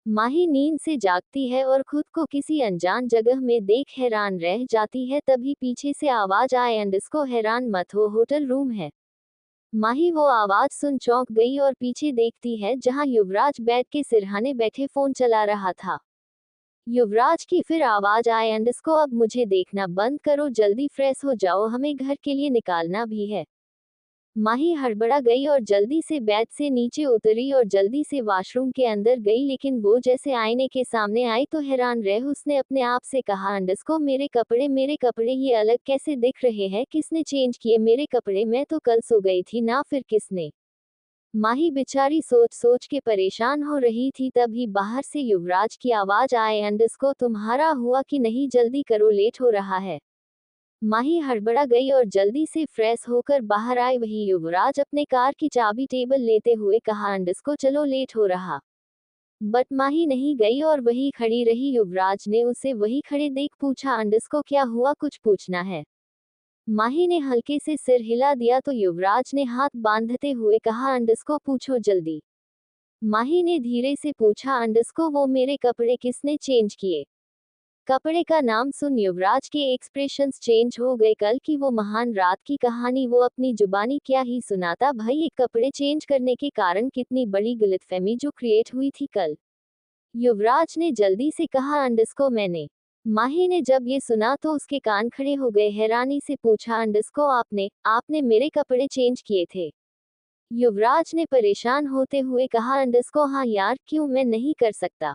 माही नींद से जागती है और खुद को किसी अनजान जगह में देख हैरान रह जाती है। तभी पीछे से आवाज आए, अंडस्को हैरान मत हो, होटल रूम है। माही वो आवाज सुन चौंक गई और पीछे देखती है जहां युवराज बेड के सिरहाने बैठे फोन चला रहा था। युवराज की फिर आवाज आए, अंडस्को अब मुझे देखना बंद करो, जल्दी फ्रेश हो जाओ, हमें घर के लिए निकालना भी है। माही हड़बड़ा गई और जल्दी से बेड से नीचे उतरी और जल्दी से वॉशरूम के अंदर गई, लेकिन वो जैसे आईने के सामने आई तो हैरान रह उसने अपने आप से कहा, अंडस्को मेरे कपड़े ये अलग कैसे दिख रहे हैं, किसने चेंज किए मेरे कपड़े, मैं तो कल सो गई थी ना, फिर किसने। माही बेचारी सोच सोच के परेशान हो रही थी। तभी बाहर से युवराज की आवाज आए, अंडस्को तुम्हारा हुआ कि नहीं, जल्दी करो लेट हो रहा है। माही हड़बड़ा गई और जल्दी से फ्रेश होकर बाहर आई। वही युवराज अपने कार की चाबी टेबल लेते हुए कहा, अंडस्को चलो लेट हो रहा। बट माही नहीं गई और वही खड़ी रही। युवराज ने उसे वही खड़े देख पूछा, अंडस्को क्या हुआ, कुछ पूछना है। माही ने हल्के से सिर हिला दिया तो युवराज ने हाथ बांधते हुए कहा, अंडस्को पूछो जल्दी। माही ने धीरे से पूछा, अंडस्को वो मेरे कपड़े किसने चेंज किए। कपड़े का नाम सुन युवराज के एक्सप्रेशंस चेंज हो गए। कल की वो महान रात की कहानी वो अपनी जुबानी क्या ही सुनाता भाई, एक कपड़े चेंज करने के कारण कितनी बड़ी गलतफहमी जो क्रिएट हुई थी कल। युवराज ने जल्दी से कहा, अंडस्को मैंने। माही ने जब ये सुना तो उसके कान खड़े हो गए। हैरानी से पूछा, अंडस्को आपने आपने मेरे कपड़े चेंज किए थे। युवराज ने परेशान होते हुए कहा, अंडस्को हाँ यार, क्यों मैं नहीं कर सकता।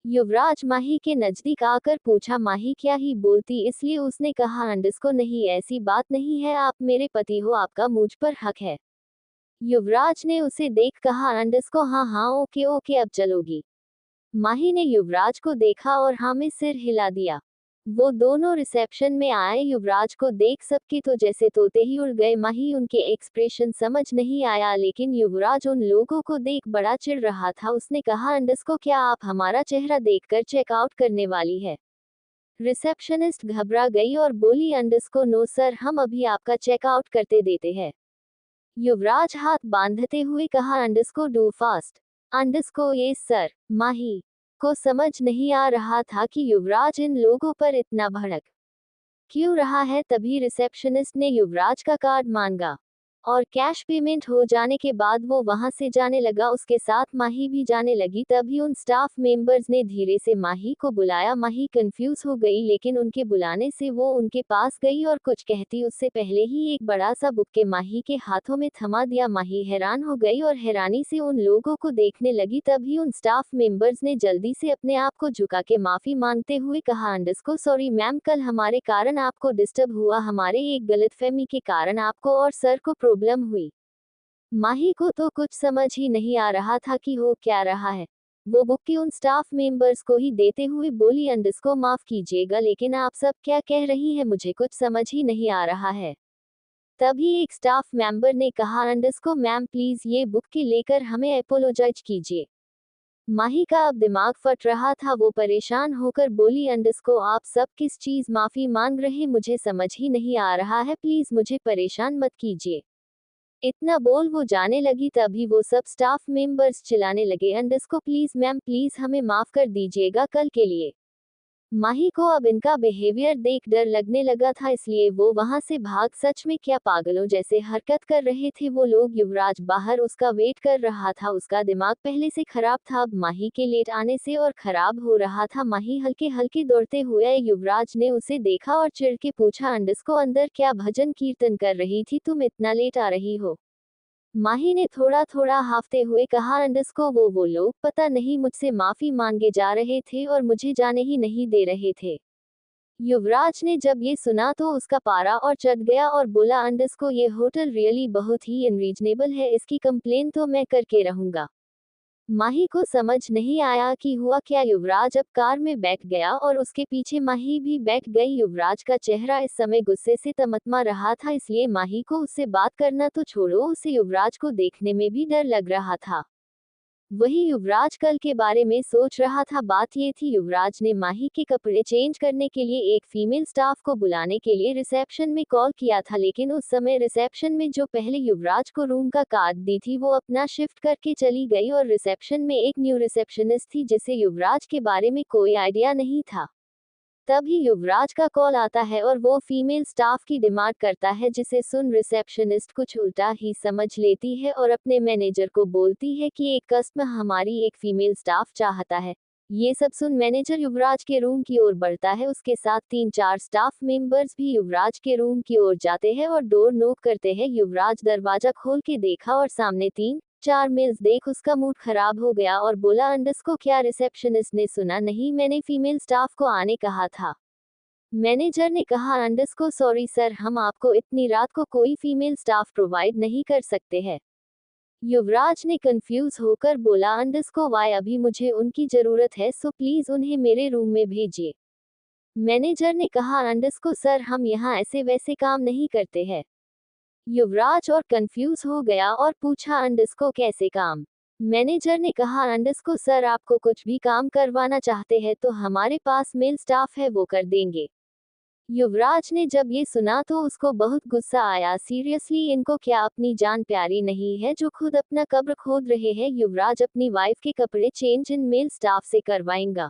युवराज माही के नजदीक आकर पूछा, माही क्या ही बोलती, इसलिए उसने कहा, अंडस्को नहीं ऐसी बात नहीं है, आप मेरे पति हो, आपका मुझ पर हक है। युवराज ने उसे देख कहा, अंडस्को हाँ हाँ ओके ओके अब चलोगी। माही ने युवराज को देखा और हाँ में सिर हिला दिया। वो दोनों रिसेप्शन में आए। युवराज को देख सबके तो जैसे तोते ही उड़ गए। माही उनके एक्सप्रेशन समझ नहीं आया, लेकिन युवराज उन लोगों को देख बड़ा चिढ़ रहा था। उसने कहा, अंडस्को क्या आप हमारा चेहरा देखकर चेकआउट करने वाली है। रिसेप्शनिस्ट घबरा गई और बोली, अंडस्को नो सर, हम अभी आपका चेकआउट करते देते हैं। युवराज हाथ बांधते हुए कहा, अंडस्को डू फास्ट। अंडस्को ये सर। माही को समझ नहीं आ रहा था कि युवराज इन लोगों पर इतना भड़क क्यों रहा है। तभी रिसेप्शनिस्ट ने युवराज का कार्ड मांगा और कैश पेमेंट हो जाने के बाद वो वहां से जाने लगा। उसके साथ माही भी जाने लगी। तभी उन स्टाफ मेंबर्स ने धीरे से माही को बुलाया। माही कंफ्यूज हो गई, लेकिन उनके बुलाने से वो उनके पास गई और कुछ कहती उससे पहले ही एक बड़ा सा बुक्के माही के हाथों में थमा दिया। माही हैरान हो गई और हैरानी से उन लोगों को देखने लगी। तभी उन स्टाफ मेंबर्स ने जल्दी से अपने आप को झुका के माफी मांगते हुए कहा, अंडस्को सॉरी मैम, कल हमारे कारण आपको डिस्टर्ब हुआ, हमारे एक गलतफहमी के कारण आपको और सर को प्रॉब्लम हुई। माही को तो कुछ समझ ही नहीं आ रहा था कि हो क्या रहा है। वो बुक्के उन स्टाफ मेंबर्स को ही देते हुए बोली, अंडस्को माफ कीजिएगा, लेकिन आप सब क्या कह रही हैं, मुझे कुछ समझ ही नहीं आ रहा है। तभी एक स्टाफ मेंबर ने कहा, अंडस्को मैम प्लीज ये बुक्के लेकर हमें अपोलोजाइज कीजिए। माही का अब दिमाग फट रहा था। वो परेशान होकर बोली, अंडस्को आप सब किस चीज माफी मांग रहे, मुझे समझ ही नहीं आ रहा है, प्लीज मुझे परेशान मत कीजिए। इतना बोल वो जाने लगी। तभी वो सब स्टाफ मेंबर्स चिल्लाने लगे, अंडस्को प्लीज मैम प्लीज हमें माफ कर दीजिएगा कल के लिए। माही को अब इनका बिहेवियर देख डर लगने लगा था, इसलिए वो वहां से भाग। सच में क्या पागलों जैसे हरकत कर रहे थे वो लोग। युवराज बाहर उसका वेट कर रहा था। उसका दिमाग पहले से खराब था, अब माही के लेट आने से और खराब हो रहा था। माही हल्के हल्के दौड़ते हुए युवराज ने उसे देखा और चिढ़ के पूछा, अंडस्को अंदर क्या भजन कीर्तन कर रही थी, तुम इतना लेट आ रही हो। माही ने थोड़ा थोड़ा हाफते हुए कहा, अंडस्को वो लोग पता नहीं मुझसे माफी मांगे जा रहे थे और मुझे जाने ही नहीं दे रहे थे। युवराज ने जब ये सुना तो उसका पारा और चढ़ गया और बोला, अंडस्को ये होटल रियली बहुत ही अनरीजनेबल है, इसकी कंप्लेन तो मैं करके रहूंगा। माही को समझ नहीं आया कि हुआ क्या। युवराज अब कार में बैठ गया और उसके पीछे माही भी बैठ गई। युवराज का चेहरा इस समय गुस्से से तमतमा रहा था, इसलिए माही को उससे बात करना तो छोड़ो, उसे युवराज को देखने में भी डर लग रहा था। वही युवराज कल के बारे में सोच रहा था। बात ये थी, युवराज ने माही के कपड़े चेंज करने के लिए एक फीमेल स्टाफ को बुलाने के लिए रिसेप्शन में कॉल किया था, लेकिन उस समय रिसेप्शन में जो पहले युवराज को रूम का कार्ड दी थी वो अपना शिफ्ट करके चली गई और रिसेप्शन में एक न्यू रिसेप्शनिस्ट थी जिसे युवराज के बारे में कोई आइडिया नहीं था। तभी युवराज का कॉल आता है और वो फीमेल स्टाफ की डिमांड करता है, जिसे सुन रिसेप्शनिस्ट कुछ उल्टा ही समझ लेती है और अपने मैनेजर को बोलती है कि एक कस्टमर हमारी एक फीमेल स्टाफ चाहता है। ये सब सुन मैनेजर युवराज के रूम की ओर बढ़ता है। उसके साथ 3-4 स्टाफ मेंबर्स भी युवराज के रूम की ओर जाते हैं और डोर नॉक करते हैं। युवराज दरवाजा खोल के देखा और सामने 3-4 मेल्स देख उसका मूड खराब हो गया और बोला, अंडस्को क्या रिसेप्शनिस्ट ने सुना नहीं, मैंने फीमेल स्टाफ को आने कहा था। मैनेजर ने कहा, अंडस्को सॉरी सर, हम आपको इतनी रात को कोई फीमेल स्टाफ प्रोवाइड नहीं कर सकते हैं। युवराज ने कंफ्यूज होकर बोला, अंडस्को वाई, अभी मुझे उनकी जरूरत है सो प्लीज उन्हें मेरे रूम में भेजिए। मैनेजर ने कहा, अंडस्को सर, हम यहाँ ऐसे वैसे काम नहीं करते हैं। युवराज और कंफ्यूज हो गया और पूछा, अंडस्को कैसे काम? मैनेजर ने कहा, अंडस्को सर, आपको कुछ भी काम करवाना चाहते हैं तो हमारे पास मेल स्टाफ है, वो कर देंगे। युवराज ने जब ये सुना तो उसको बहुत गुस्सा आया। सीरियसली, इनको क्या अपनी जान प्यारी नहीं है जो खुद अपना कब्र खोद रहे हैं? युवराज अपनी वाइफ के कपड़े चेंज इन मेल स्टाफ से करवाएंगा।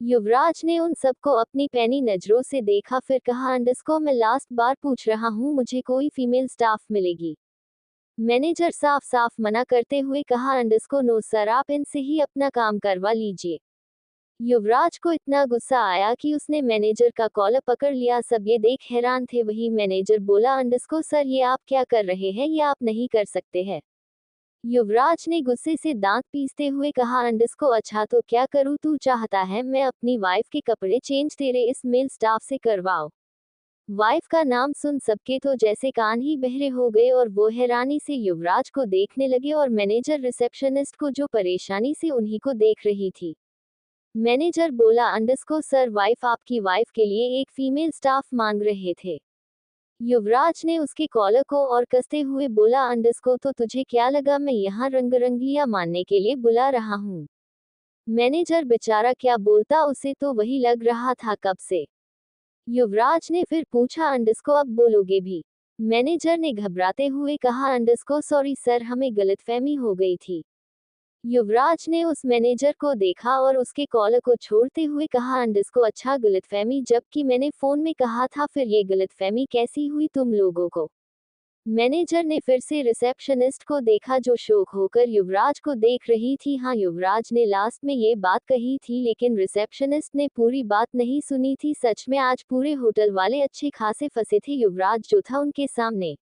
युवराज ने उन सबको अपनी पैनी नजरों से देखा, फिर कहा, अंडस्को मैं लास्ट बार पूछ रहा हूँ, मुझे कोई फीमेल स्टाफ मिलेगी? मैनेजर साफ साफ मना करते हुए कहा, अंडस्को नो सर, आप इनसे ही अपना काम करवा लीजिए। युवराज को इतना गुस्सा आया कि उसने मैनेजर का कॉलर पकड़ लिया। सब ये देख हैरान थे। वही मैनेजर बोला, अंडस्को सर, ये आप क्या कर रहे हैं, ये आप नहीं कर सकते हैं। युवराज ने गुस्से से दांत पीसते हुए कहा, अंडस्को अच्छा तो क्या करूं, तू चाहता है मैं अपनी वाइफ के कपड़े चेंज तेरे इस मेल स्टाफ से करवाऊं? वाइफ का नाम सुन सबके तो जैसे कान ही बहरे हो गए और वो हैरानी से युवराज को देखने लगे और मैनेजर रिसेप्शनिस्ट को जो परेशानी से उन्हीं को देख रही थी। मैनेजर बोला, अंडस्को सर, वाइफ आपकी वाइफ के लिए एक फीमेल स्टाफ मांग रहे थे। युवराज ने उसके कॉलर को और कसते हुए बोला, अंडस्को तो तुझे क्या लगा मैं यहाँ रंगरंगियां मानने के लिए बुला रहा हूँ? मैनेजर बेचारा क्या बोलता, उसे तो वही लग रहा था कब से। युवराज ने फिर पूछा, अंडस्को अब बोलोगे भी? मैनेजर ने घबराते हुए कहा, अंडस्को सॉरी सर, हमें गलतफहमी हो गई थी। युवराज ने उस मैनेजर को देखा और उसके कॉलर को छोड़ते हुए कहा, अंडस्को अच्छा गलतफहमी, जबकि मैंने फोन में कहा था, फिर ये गलतफहमी कैसी हुई तुम लोगों को? मैनेजर ने फिर से रिसेप्शनिस्ट को देखा जो शौक होकर युवराज को देख रही थी। हाँ, युवराज ने लास्ट में ये बात कही थी लेकिन रिसेप्शनिस्ट ने पूरी बात नहीं सुनी थी। सच में आज पूरे होटल वाले अच्छे खासे फंसे थे। युवराज जो था उनके सामने।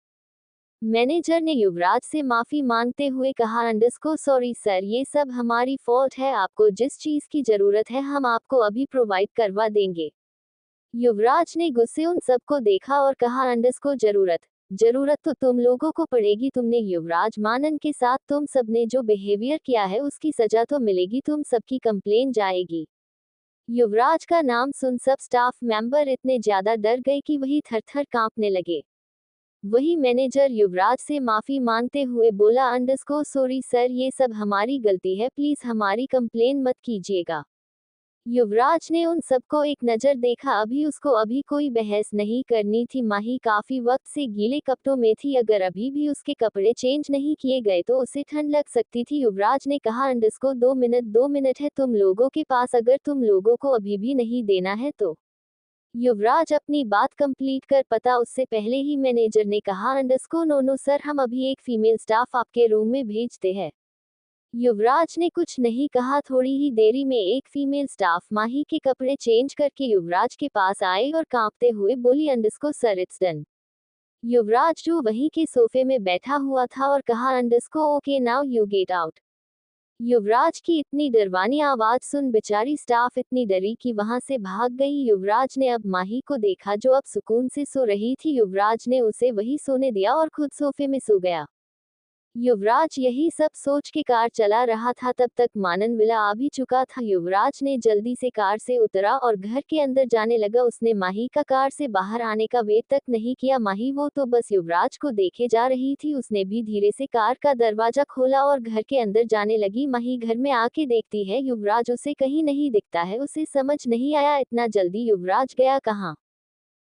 मैनेजर ने युवराज से माफी मांगते हुए कहा, अंडस्को सॉरी सर, ये सब हमारी फॉल्ट है, आपको जिस चीज की जरूरत है हम आपको अभी प्रोवाइड करवा देंगे। युवराज ने गुस्से उन सबको देखा और कहा, अंडस्को जरूरत तो तुम लोगों को पड़ेगी। तुमने युवराज मानन के साथ तुम सबने जो बिहेवियर किया है उसकी सजा तो मिलेगी, तुम सबकी कंप्लेन जाएगी। युवराज का नाम सुन सब स्टाफ मेंबर इतने ज्यादा डर गए कि वही थर-थर कांपने लगे। वही मैनेजर युवराज से माफी मांगते हुए बोला, अंडस्को सॉरी सर, ये सब हमारी गलती है, प्लीज हमारी कंप्लेन मत कीजिएगा। युवराज ने उन सबको एक नजर देखा। अभी कोई बहस नहीं करनी थी। माही काफी वक्त से गीले कपड़ों में थी, अगर अभी भी उसके कपड़े चेंज नहीं किए गए तो उसे ठंड लग सकती थी। युवराज ने कहा, अंडस्को 2 मिनट है तुम लोगों के पास, अगर तुम लोगों को अभी भी नहीं देना है तो। युवराज अपनी बात कंप्लीट कर पता उससे पहले ही मैनेजर ने कहा, अंडस्को नो सर, हम अभी एक फीमेल स्टाफ आपके रूम में भेजते हैं। युवराज ने कुछ नहीं कहा। थोड़ी ही देरी में एक फीमेल स्टाफ माही के कपड़े चेंज करके युवराज के पास आए और कांपते हुए बोली, अंडस्को सर, इट्स डन। युवराज जो वहीं के सोफे में बैठा हुआ था और कहा, अंडस्को okay now you get out. Yuvraj की इतनी डरवानी आवाज सुन बेचारी स्टाफ इतनी डरी कि वहां से भाग गई। युवराज ने अब माही को देखा जो अब सुकून से सो रही थी। युवराज ने उसे वही सोने दिया और खुद सोफे में सो गया। युवराज यही सब सोच के कार चला रहा था, तब तक मानन विला आ भी चुका था। युवराज ने जल्दी से कार से उतरा और घर के अंदर जाने लगा। उसने माही का कार से बाहर आने का वेट तक नहीं किया। माही वो तो बस युवराज को देखे जा रही थी। उसने भी धीरे से कार का दरवाजा खोला और घर के अंदर जाने लगी। माही घर में आके देखती है युवराज उसे कहीं नहीं दिखता है। उसे समझ नहीं आया इतना जल्दी युवराज गया कहाँ।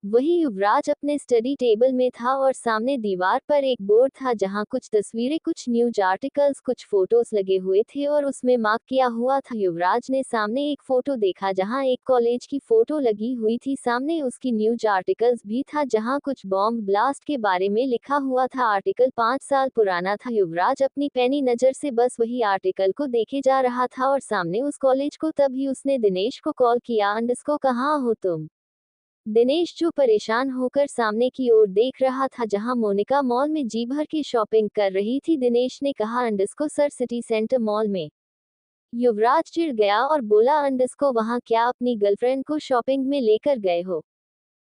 वही युवराज अपने स्टडी टेबल में था और सामने दीवार पर एक बोर्ड था जहां कुछ तस्वीरें, कुछ न्यूज आर्टिकल्स, कुछ फोटोज लगे हुए थे और उसमें मार्क किया हुआ था। युवराज ने सामने एक फोटो देखा जहां एक कॉलेज की फोटो लगी हुई थी। सामने उसकी न्यूज आर्टिकल्स भी था जहां कुछ बॉम्ब ब्लास्ट के बारे में लिखा हुआ था। आर्टिकल 5 साल पुराना था। युवराज अपनी पैनी नजर से बस वही आर्टिकल को देखे जा रहा था और सामने उस कॉलेज को। तभी उसने दिनेश को कॉल किया, अंडस्को कहाँ हो तुम। दिनेश जो परेशान होकर सामने की ओर देख रहा था जहां मोनिका मॉल में जी भर की शॉपिंग कर रही थी। दिनेश ने कहा, अंडस्को सर सिटी सेंटर मॉल में। युवराज चिढ़ गया और बोला, अंडस्को वहां क्या अपनी गर्लफ्रेंड को शॉपिंग में लेकर गए हो।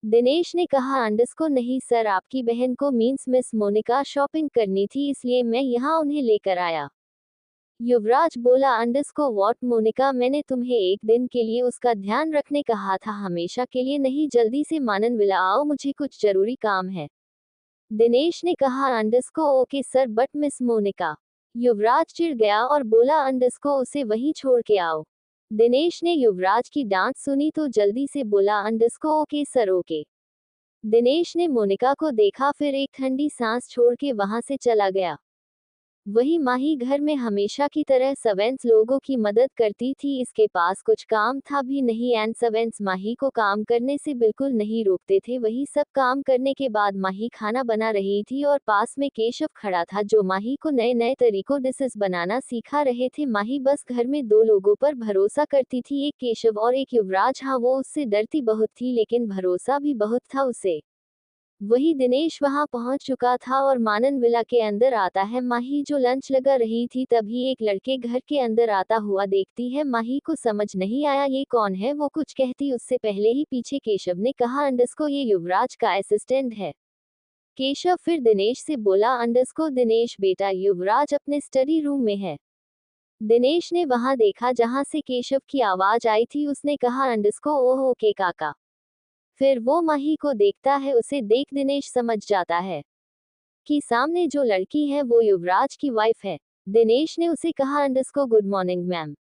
दिनेश ने कहा, अंडस्को नहीं सर, आपकी बहन को मीन्स मिस मोनिका शॉपिंग करनी थी इसलिए मैं यहाँ उन्हें लेकर आया। युवराज बोला, अंडस्को वॉट मोनिका, मैंने तुम्हें एक दिन के लिए उसका ध्यान रखने कहा था, हमेशा के लिए नहीं। जल्दी से मानन विला आओ, मुझे कुछ जरूरी काम है। दिनेश ने कहा, अंडस्को okay sir, but miss Monica. Yuvraj चिढ़ गया और बोला, अंडस्को उसे वहीं छोड़ के आओ। दिनेश ने युवराज की डांट सुनी तो जल्दी से बोला, अंडस्को ओके सर ओके। दिनेश ने मोनिका को देखा, फिर एक ठंडी सांस छोड़ के वहां से चला गया। वही माही घर में हमेशा की तरह सवेंस लोगों की मदद करती थी। इसके पास कुछ काम था भी नहीं एंड सवेंस माही को काम करने से बिल्कुल नहीं रोकते थे। वही सब काम करने के बाद माही खाना बना रही थी और पास में केशव खड़ा था जो माही को नए नए तरीकों डिशेस बनाना सिखा रहे थे। माही बस घर में दो लोगों पर भरोसा करती थी, एक केशव और एक युवराज। हाँ, वो उससे डरती बहुत थी लेकिन भरोसा भी बहुत था उसे। वही दिनेश वहां पहुंच चुका था और मानन विला के अंदर आता है। माही जो लंच लगा रही थी तभी एक लड़के घर के अंदर आता हुआ देखती है। माही को समझ नहीं आया ये कौन है। वो कुछ कहती उससे पहले ही पीछे केशव ने कहा, अंडस्को ये युवराज का असिस्टेंट है। केशव फिर दिनेश से बोला, अंडस्को दिनेश बेटा, युवराज अपने स्टडी रूम में है। दिनेश ने वहां देखा जहां से केशव की आवाज आई थी। उसने कहा, अंडस्को ओह ओके काका। फिर वो माही को देखता है। उसे देख दिनेश समझ जाता है कि सामने जो लड़की है वो युवराज की वाइफ है। दिनेश ने उसे कहा, अंडस्को गुड मॉर्निंग मैम।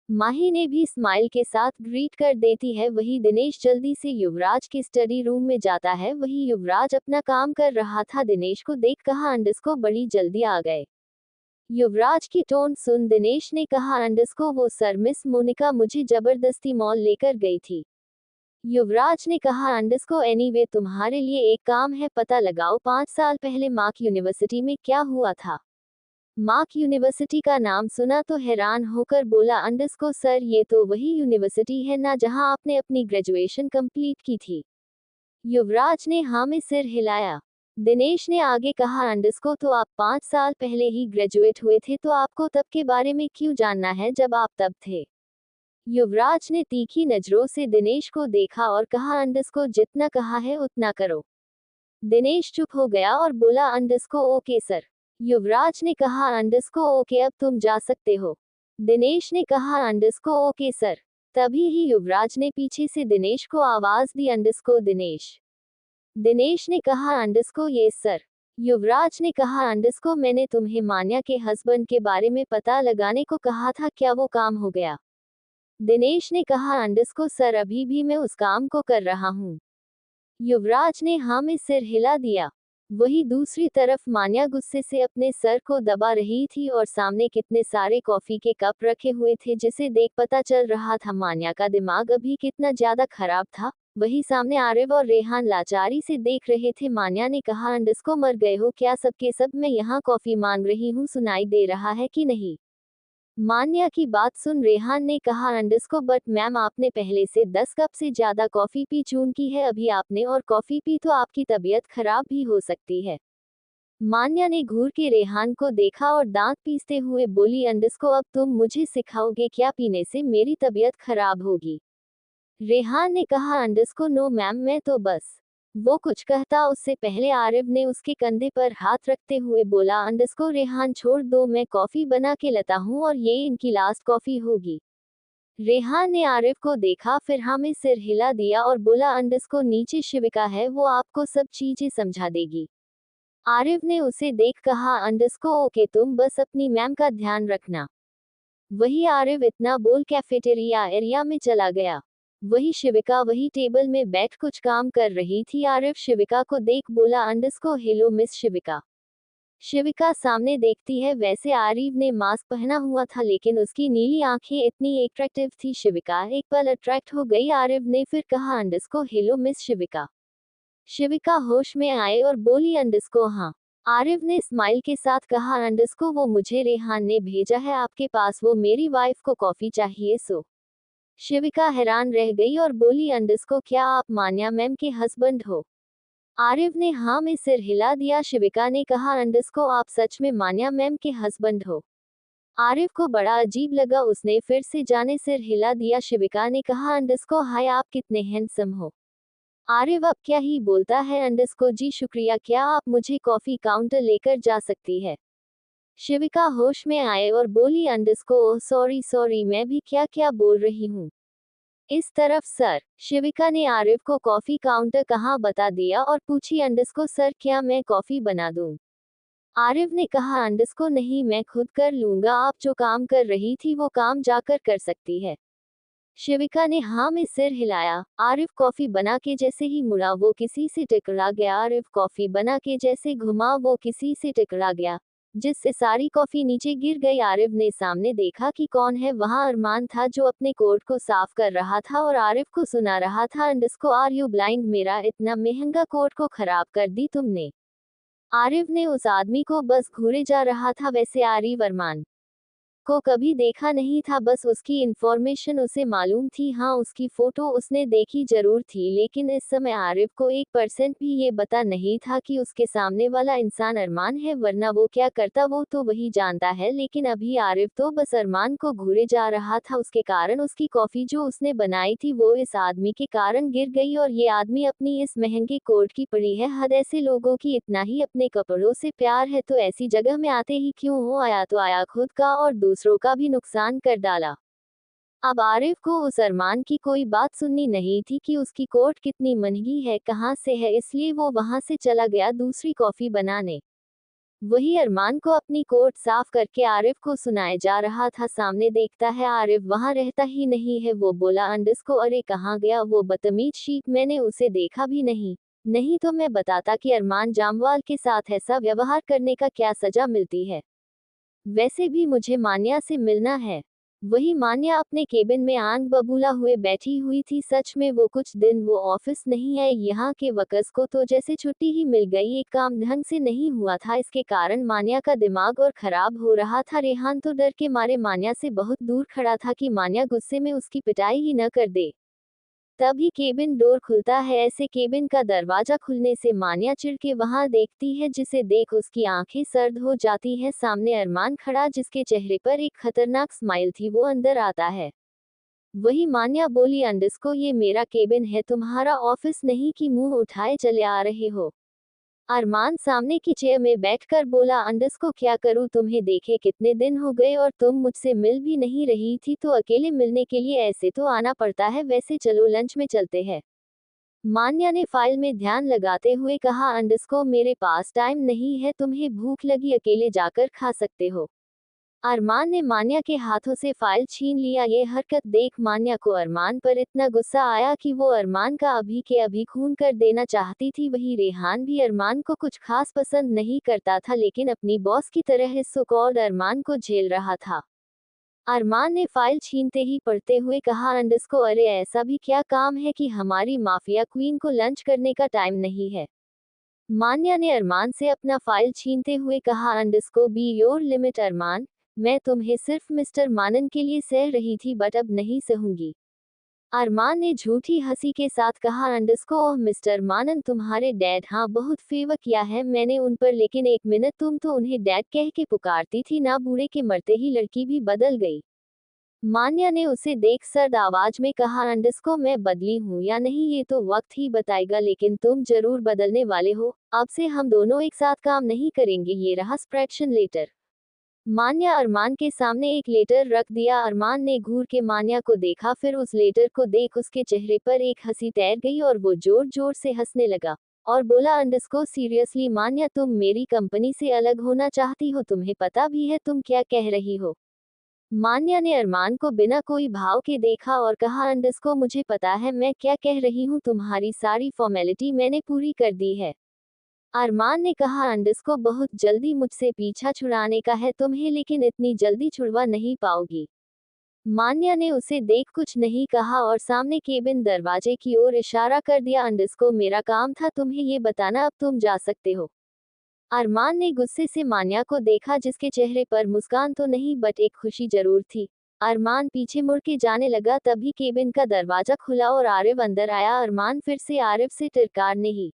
माही ने भी स्माइल के साथ ग्रीट कर देती है। वही दिनेश जल्दी से युवराज के स्टडी रूम में जाता है। वही युवराज अपना काम कर रहा था। दिनेश को देख कहा, अंडस्को बड़ी जल्दी आ गए। युवराज की टोन सुन दिनेश ने कहा, अंडस्को वो सर मिस मोनिका मुझे जबरदस्ती मॉल लेकर गई थी। युवराज ने कहा, अंडस्को एनीवे तुम्हारे लिए एक काम है, पता लगाओ 5 साल पहले मार्क यूनिवर्सिटी में क्या हुआ था। मार्क यूनिवर्सिटी का नाम सुना तो हैरान होकर बोला, अंडस्को सर ये तो वही यूनिवर्सिटी है ना जहां आपने अपनी ग्रेजुएशन कंप्लीट की थी। युवराज ने हाँ में सिर हिलाया। दिनेश ने आगे कहा, अंडस्को तो आप 5 साल पहले ही ग्रेजुएट हुए थे तो आपको तब के बारे में क्यों जानना है जब आप तब थे। युवराज ने तीखी नजरों से दिनेश को देखा और कहा, अंडस्को जितना कहा है उतना करो। दिनेश चुप हो गया और बोला, अंडस्को ओके सर। युवराज ने कहा, अंडस्को ओके अब तुम जा सकते हो। दिनेश ने कहा, अंडस्को ओके सर। तभी ही युवराज ने पीछे से दिनेश को आवाज दी, अंडस्को दिनेश। दिनेश ने कहा, अंडस्को ये सर। युवराज ने कहा, अंडस्को मैंने तुम्हें मान्या के हस्बैंड के बारे में पता लगाने को कहा था, क्या वो काम हो गया। दिनेश ने कहा, अंडस्को सर अभी भी मैं उस काम को कर रहा हूँ। युवराज ने हाँ में सिर हिला दिया। वही दूसरी तरफ मान्या गुस्से से अपने सर को दबा रही थी और सामने कितने सारे कॉफी के कप रखे हुए थे जिसे देख पता चल रहा था मान्या का दिमाग अभी कितना ज्यादा खराब था। वही सामने आरिफ और रेहान लाचारी से देख रहे थे। मान्या ने कहा, अंडस्को मर गए हो क्या, सबके सब मैं यहाँ कॉफी मांग रही हूँ, सुनाई दे रहा है कि नहीं। मान्या की बात सुन रेहान ने कहा, अंडस्को बट मैम आपने पहले से 10 कप से ज्यादा कॉफी पी चुकी है अभी आपने और कॉफी पी तो आपकी तबीयत खराब भी हो सकती है। मान्या ने घूर के रेहान को देखा और दांत पीसते हुए बोली, अंडस्को अब तुम मुझे सिखाओगे क्या पीने से मेरी तबीयत खराब होगी। रेहान ने कहा, अंडस्को नो मैम मैं तो बस वो कुछ कहता उससे पहले आरिफ ने उसके कंधे पर हाथ रखते हुए बोला, अंडरस्को रेहान छोड़ दो, मैं कॉफी बना के लाता हूँ और ये इनकी लास्ट कॉफी होगी। रेहान ने आरिफ को देखा, फिर हाँ में सिर हिला दिया और बोला, अंडरस्को नीचे शिविका है, वो आपको सब चीजें समझा देगी। आरिफ ने उसे देख कहा, अंडरस्को ओके, तुम बस अपनी मैम का ध्यान रखना। वही आरिफ इतना बोल कैफेटेरिया एरिया में चला गया। वही शिविका वही टेबल में बैठ कुछ काम कर रही थी। आरिफ शिविका को देख बोला, अंडरस्को हेलो मिस शिविका। शिविका सामने देखती है। वैसे आरिफ ने मास्क पहना हुआ था लेकिन उसकी नीली आंखें इतनी अट्रैक्टिव थी। शिविका एक पल अट्रैक्ट हो गई। आरिफ ने फिर कहा, अंडरस्को हेलो मिस शिविका। शिविका होश में आए और बोली, अंडरस्को हाँ। आरिफ ने स्माइल के साथ कहा, अंडरस्को वो मुझे रेहान ने भेजा है आपके पास, वो मेरी वाइफ को कॉफी चाहिए सो। शिविका हैरान रह गई और बोली, अंडरस्को क्या आप मान्या मैम के हस्बैंड हो? आरिफ ने हाँ में सिर हिला दिया। शिविका ने कहा, अंडरस्को आप सच में मान्या मैम के हस्बैंड हो? आरिफ को बड़ा अजीब लगा। उसने फिर से जाने सिर हिला दिया। शिविका ने कहा, अंडरस्को हाय आप कितने हैंडसम हो। आरिफ अब क्या ही बोलता है। अंडरस्को जी शुक्रिया, क्या आप मुझे कॉफी काउंटर लेकर जा सकती है? शिविका होश में आए और बोली, अंडरस्को ओह सॉरी सॉरी, मैं भी क्या क्या बोल रही हूँ। इस तरफ सर। शिविका ने आरिफ को कॉफी काउंटर कहाँ बता दिया और पूछी, अंडरस्को सर क्या मैं कॉफी बना दूँ? आरिफ ने कहा, अंडरस्को नहीं, मैं खुद कर लूंगा, आप जो काम कर रही थी वो काम जाकर कर सकती है। शिविका ने हाँ में सिर हिलाया। आरिफ कॉफी बना के जैसे ही मुड़ा वो किसी से टकरा गया। आरिफ कॉफी बना के जैसे घुमा वो किसी से टकरा गया, जिससे सारी कॉफी नीचे गिर गई। आरिफ ने सामने देखा कि कौन है। वहां अरमान था जो अपने कोट को साफ कर रहा था और आरिफ को सुना रहा था, अंडरस्को आर यू ब्लाइंड, मेरा इतना महंगा कोट को खराब कर दी तुमने। आरिफ ने उस आदमी को बस घूरे जा रहा था। वैसे आरिफ अरमान को कभी देखा नहीं था, बस उसकी इन्फॉर्मेशन उसे मालूम थी। हाँ उसकी फोटो उसने देखी जरूर थी, लेकिन इस समय आरिफ को 1% भी ये पता नहीं था कि उसके सामने वाला इंसान अरमान है, वरना वो क्या करता वो तो वही जानता है। लेकिन अभी आरिफ तो बस अरमान को घूरे जा रहा था। उसके कारण उसकी कॉफी जो उसने बनाई थी वो इस आदमी के कारण गिर गई और ये आदमी अपनी इस महंगे कोट की पड़ी है हद। ऐसे लोगों की इतना ही अपने कपड़ों से प्यार है तो ऐसी जगह में आते ही क्यों हो, आया तो आया खुद का और दूसरों का भी नुकसान कर डाला। अब आरिफ को उस अरमान की कोई बात सुननी नहीं थी कि उसकी कोट कितनी महंगी है, कहाँ से है, इसलिए वो वहां से चला गया दूसरी कॉफी बनाने। वही अरमान को अपनी कोट साफ करके आरिफ को सुनाया जा रहा था। सामने देखता है आरिफ वहां रहता ही नहीं है। वो बोला, अंडरस्को अरे कहाँ गया वो बदतमीज शीट, मैंने उसे देखा भी नहीं। नहीं तो मैं बताता कि अरमान जामवाल के साथ ऐसा व्यवहार करने का क्या सजा मिलती है। वैसे भी मुझे मान्या से मिलना है। वही मान्या अपने केबिन में आंख बबूला हुए बैठी हुई थी। सच में वो कुछ दिन वो ऑफिस नहीं आई। यहाँ के वर्कर्स को तो जैसे छुट्टी ही मिल गई, एक काम ढंग से नहीं हुआ था। इसके कारण मान्या का दिमाग और खराब हो रहा था। रेहान तो डर के मारे मान्या से बहुत दूर खड़ा था कि मान्या गुस्से में उसकी पिटाई ही न कर दे। तभी केबिन डोर खुलता है। ऐसे केबिन का दरवाजा खुलने से मान्या चिढ़ के वहां देखती है, जिसे देख उसकी आंखें सर्द हो जाती हैं। सामने अरमान खड़ा जिसके चेहरे पर एक खतरनाक स्माइल थी, वो अंदर आता है। वही मान्या बोली, अंडरस्को ये मेरा केबिन है, तुम्हारा ऑफिस नहीं कि मुंह उठाए चले आ रहे हो। अरमान सामने की चेयर में बैठकर बोला, अंडरस्को क्या करूं, तुम्हें देखे कितने दिन हो गए और तुम मुझसे मिल भी नहीं रही थी, तो अकेले मिलने के लिए ऐसे तो आना पड़ता है। वैसे चलो लंच में चलते हैं। मान्या ने फाइल में ध्यान लगाते हुए कहा, अंडरस्को मेरे पास टाइम नहीं है, तुम्हें भूख लगी अकेले जाकर खा सकते हो। अरमान ने मान्या के हाथों से फाइल छीन लिया। ये हरकत देख मान्या को अरमान पर इतना गुस्सा आया कि वो अरमान का अभी के अभी खून कर देना चाहती थी। वही रेहान भी अरमान को कुछ खास पसंद नहीं करता था, लेकिन अपनी बॉस की तरह इस सुकौल अरमान को झेल रहा था। अरमान ने फाइल छीनते ही पढ़ते हुए कहा, अंडरस्को अरे ऐसा भी क्या काम है कि हमारी माफिया क्वीन को लंच करने का टाइम नहीं है। मान्या ने अरमान से अपना फाइल छीनते हुए कहा, अंडरस्को बी योर लिमिट अरमान, मैं तुम्हें सिर्फ मिस्टर मानन के लिए सह रही थी बट अब नहीं सहूंगी। अरमान ने झूठी हंसी के साथ कहा, अंडरस्को ओह मिस्टर मानन तुम्हारे डैड हाँ बहुत फेवर किया है मैंने उन पर, लेकिन एक मिनट तुम तो उन्हें डैड कह के पुकारती थी ना, बूढ़े के मरते ही लड़की भी बदल गई। मान्या ने उसे देख सर्द आवाज में कहा, अंडस्को मैं बदली हूँ या नहीं ये तो वक्त ही बताएगा, लेकिन तुम जरूर बदलने वाले हो। अब से हम दोनों एक साथ काम नहीं करेंगे। ये रहा स्प्रेडशन लेटर। मान्या अरमान के सामने एक लेटर रख दिया। अरमान ने घूर के मान्या को देखा, फिर उस लेटर को देख उसके चेहरे पर एक हंसी तैर गई और वो जोर जोर से हंसने लगा और बोला, अंडस्को सीरियसली मान्या, तुम मेरी कंपनी से अलग होना चाहती हो? तुम्हें पता भी है तुम क्या कह रही हो? मान्या ने अरमान को बिना कोई भाव के देखा और कहा, अंडस्को मुझे पता है मैं क्या कह रही हूँ। तुम्हारी सारी फॉर्मेलिटी मैंने पूरी कर दी है। अरमान ने कहा, अंडस्को बहुत जल्दी मुझसे पीछा छुड़ाने का है तुम्हें, लेकिन इतनी जल्दी छुड़वा नहीं पाओगी। मान्या ने उसे देख कुछ नहीं कहा और सामने केबिन दरवाजे की ओर इशारा कर दिया। अंडस्को मेरा काम था तुम्हें ये बताना, अब तुम जा सकते हो। अरमान ने गुस्से से मान्या को देखा, जिसके चेहरे पर मुस्कान तो नहीं बट एक खुशी जरूर थी। अरमान पीछे मुड़ के जाने लगा, तभी केबिन का दरवाजा खुला और आरिफ अंदर आया। अरमान फिर से आरिफ से टिरकारने ही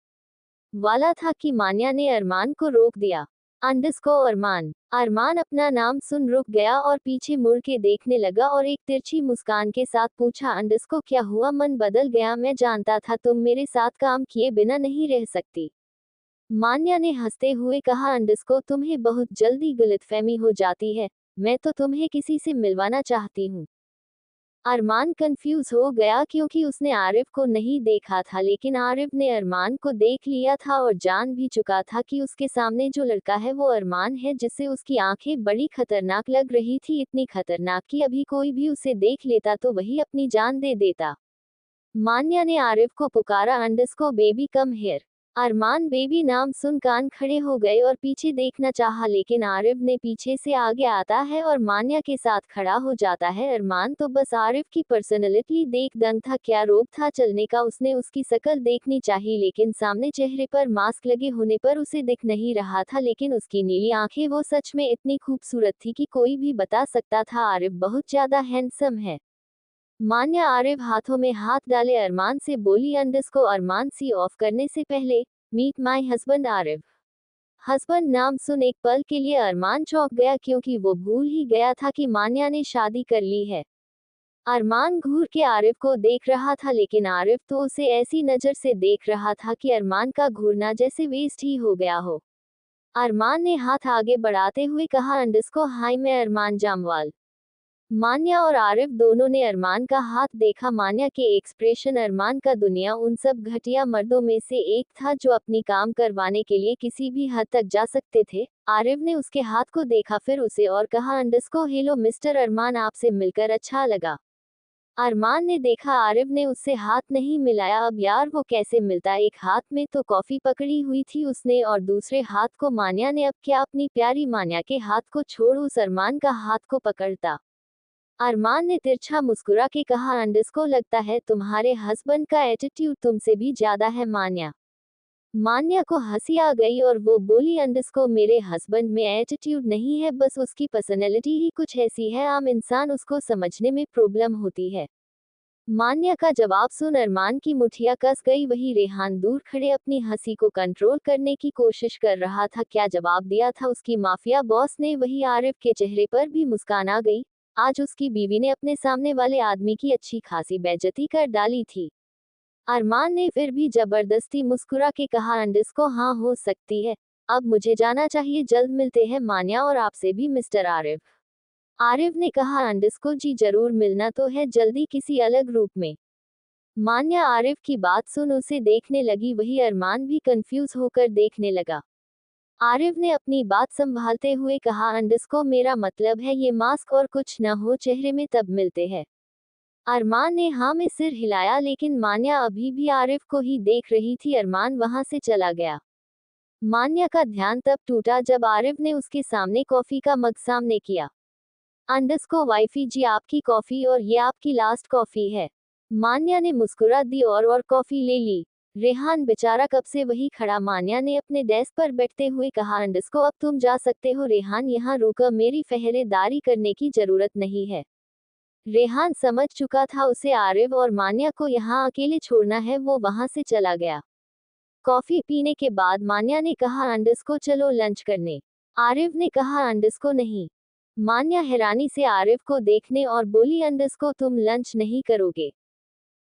वाला था कि मान्या ने अरमान को रोक दिया। अंडस्को अरमान। अरमान अपना नाम सुन रुक गया और पीछे मुड़ के देखने लगा और एक तिरछी मुस्कान के साथ पूछा, अंडस्को क्या हुआ, मन बदल गया? मैं जानता था तुम मेरे साथ काम किए बिना नहीं रह सकती। मान्या ने हंसते हुए कहा, अंडस्को तुम्हें बहुत जल्दी गलतफहमी हो जाती है। मैं तो तुम्हें किसी से मिलवाना चाहती हूँ। अरमान कंफ्यूज हो गया क्योंकि उसने आरिफ को नहीं देखा था, लेकिन आरिफ ने अरमान को देख लिया था और जान भी चुका था कि उसके सामने जो लड़का है वो अरमान है, जिससे उसकी आंखें बड़ी खतरनाक लग रही थी। इतनी खतरनाक कि अभी कोई भी उसे देख लेता तो वही अपनी जान दे देता। मान्या ने आरिफ को पुकारा, अंडस्को baby come here. Arman baby नाम सुन कान खड़े हो गए और पीछे देखना चाहा, लेकिन आरिफ ने पीछे से आगे आता है और मान्या के साथ खड़ा हो जाता है। अरमान तो बस आरिफ की पर्सनैलिटी देख दंग था, क्या रोक था चलने का। उसने उसकी शक्ल देखनी चाहिए, लेकिन सामने चेहरे पर मास्क लगे होने पर उसे दिख नहीं रहा था, लेकिन उसकी नीली आंखें वो सच में इतनी खूबसूरत थी कि कोई भी बता सकता था आरिफ बहुत ज्यादा हैंडसम है। मान्या आरिफ हाथों में हाथ डाले अरमान से बोली, अंडस्को अरमान सी ऑफ करने से पहले, meet my husband Arif. Husband नाम सुन एक पल के लिए अरमान चौंक गया, क्योंकि वो भूल ही गया था कि मान्या ने शादी कर ली है। अरमान घूर के आरिफ को देख रहा था, लेकिन आरिफ तो उसे ऐसी नजर से देख रहा था कि अरमान का घूरना जैसे वेस्ट ही हो गया हो। अरमान ने हाथ आगे बढ़ाते हुए कहा, अंडस्को हाय मैं अरमान जामवाल। मान्या और आरिफ दोनों ने अरमान का हाथ देखा। मान्या के एक्सप्रेशन, अरमान का दुनिया उन सब घटिया मर्दों में से एक था जो अपनी काम करवाने के लिए किसी भी हद तक जा सकते थे। आरिफ ने उसके हाथ को देखा, फिर उसे और कहा, अंडस्को हेलो मिस्टर अरमान, आपसे मिलकर अच्छा लगा। अरमान ने देखा आरिफ ने उससे हाथ नहीं मिलाया। अब यार वो कैसे मिलता, एक हाथ में तो कॉफी पकड़ी हुई थी उसने और दूसरे हाथ को मान्या ने। अब क्या अपनी प्यारी मान्या के हाथ को छोड़ उस अरमान का हाथ को पकड़ता? अरमान ने तिरछा मुस्कुरा के कहा, अंडस्को लगता है तुम्हारे हस्बैंड का एटीट्यूड तुमसे भी ज्यादा है मान्या। मान्या को हंसी आ गई और वो बोली, अंडस्को मेरे हस्बैंड में एटीट्यूड नहीं है, बस उसकी पर्सनैलिटी ही कुछ ऐसी है, आम इंसान उसको समझने में प्रॉब्लम होती है। मान्या का जवाब सुन अरमान की मुठिया कस गई। वही रेहान दूर खड़े अपनी हंसी को कंट्रोल करने की कोशिश कर रहा था। क्या जवाब दिया था उसकी माफिया बॉस ने? वही आरिफ के चेहरे पर भी मुस्कान आ गई। आज उसकी बीवी ने अपने सामने वाले आदमी की अच्छी खासी बेइज्जती कर डाली थी। अरमान ने फिर भी जबरदस्ती मुस्कुरा के कहा, अंडस्को हाँ हो सकती है, अब मुझे जाना चाहिए, जल्द मिलते हैं मान्या और आपसे भी मिस्टर आरिफ। आरिफ ने कहा, अंडस्को जी जरूर, मिलना तो है जल्दी किसी अलग रूप में। मान्या आरिफ की बात सुन उसे देखने लगी, वही अरमान भी कंफ्यूज होकर देखने लगा। आरिफ ने अपनी बात संभालते हुए कहा, अंडस्को मेरा मतलब है ये मास्क और कुछ न हो चेहरे में, तब मिलते हैं। अरमान ने हाँ में सिर हिलाया, लेकिन मान्या अभी भी आरिफ को ही देख रही थी। अरमान वहां से चला गया। मान्या का ध्यान तब टूटा जब आरिफ ने उसके सामने कॉफी का मग सामने किया। अंडस्को वाइफी जी आपकी कॉफी, और ये आपकी लास्ट कॉफी है। मान्या ने मुस्कुरा दी और कॉफी ले ली। रेहान बेचारा कब से वही खड़ा। मान्या ने अपने डेस्क पर बैठते हुए कहा, अंडस्को अब तुम जा सकते हो। रेहान यहाँ रुका, मेरी पहरेदारी करने की जरूरत नहीं है। रेहान समझ चुका था उसे आरिफ और मान्या को यहाँ अकेले छोड़ना है, वो वहां से चला गया। कॉफी पीने के बाद मान्या ने कहा, अंडस्को चलो लंच करने। आरिफ ने कहा, अंडस्को नहीं, मान्या हैरानी से आरिफ को देखने और बोली अंडस्को तुम लंच नहीं करोगे।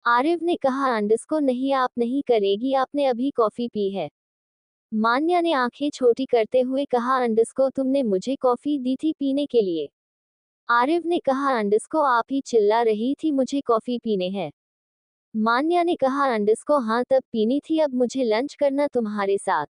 आरिफ ने कहा अंडस्को नहीं आप नहीं करेगी आपने अभी कॉफी पी है। मान्या ने आंखें छोटी करते हुए कहा अंडस्को तुमने मुझे कॉफी दी थी पीने के लिए। आरिफ ने कहा अंडस्को आप ही चिल्ला रही थी मुझे कॉफी पीने है। मान्या ने कहा अंडस्को हाँ तब पीनी थी अब मुझे लंच करना तुम्हारे साथ।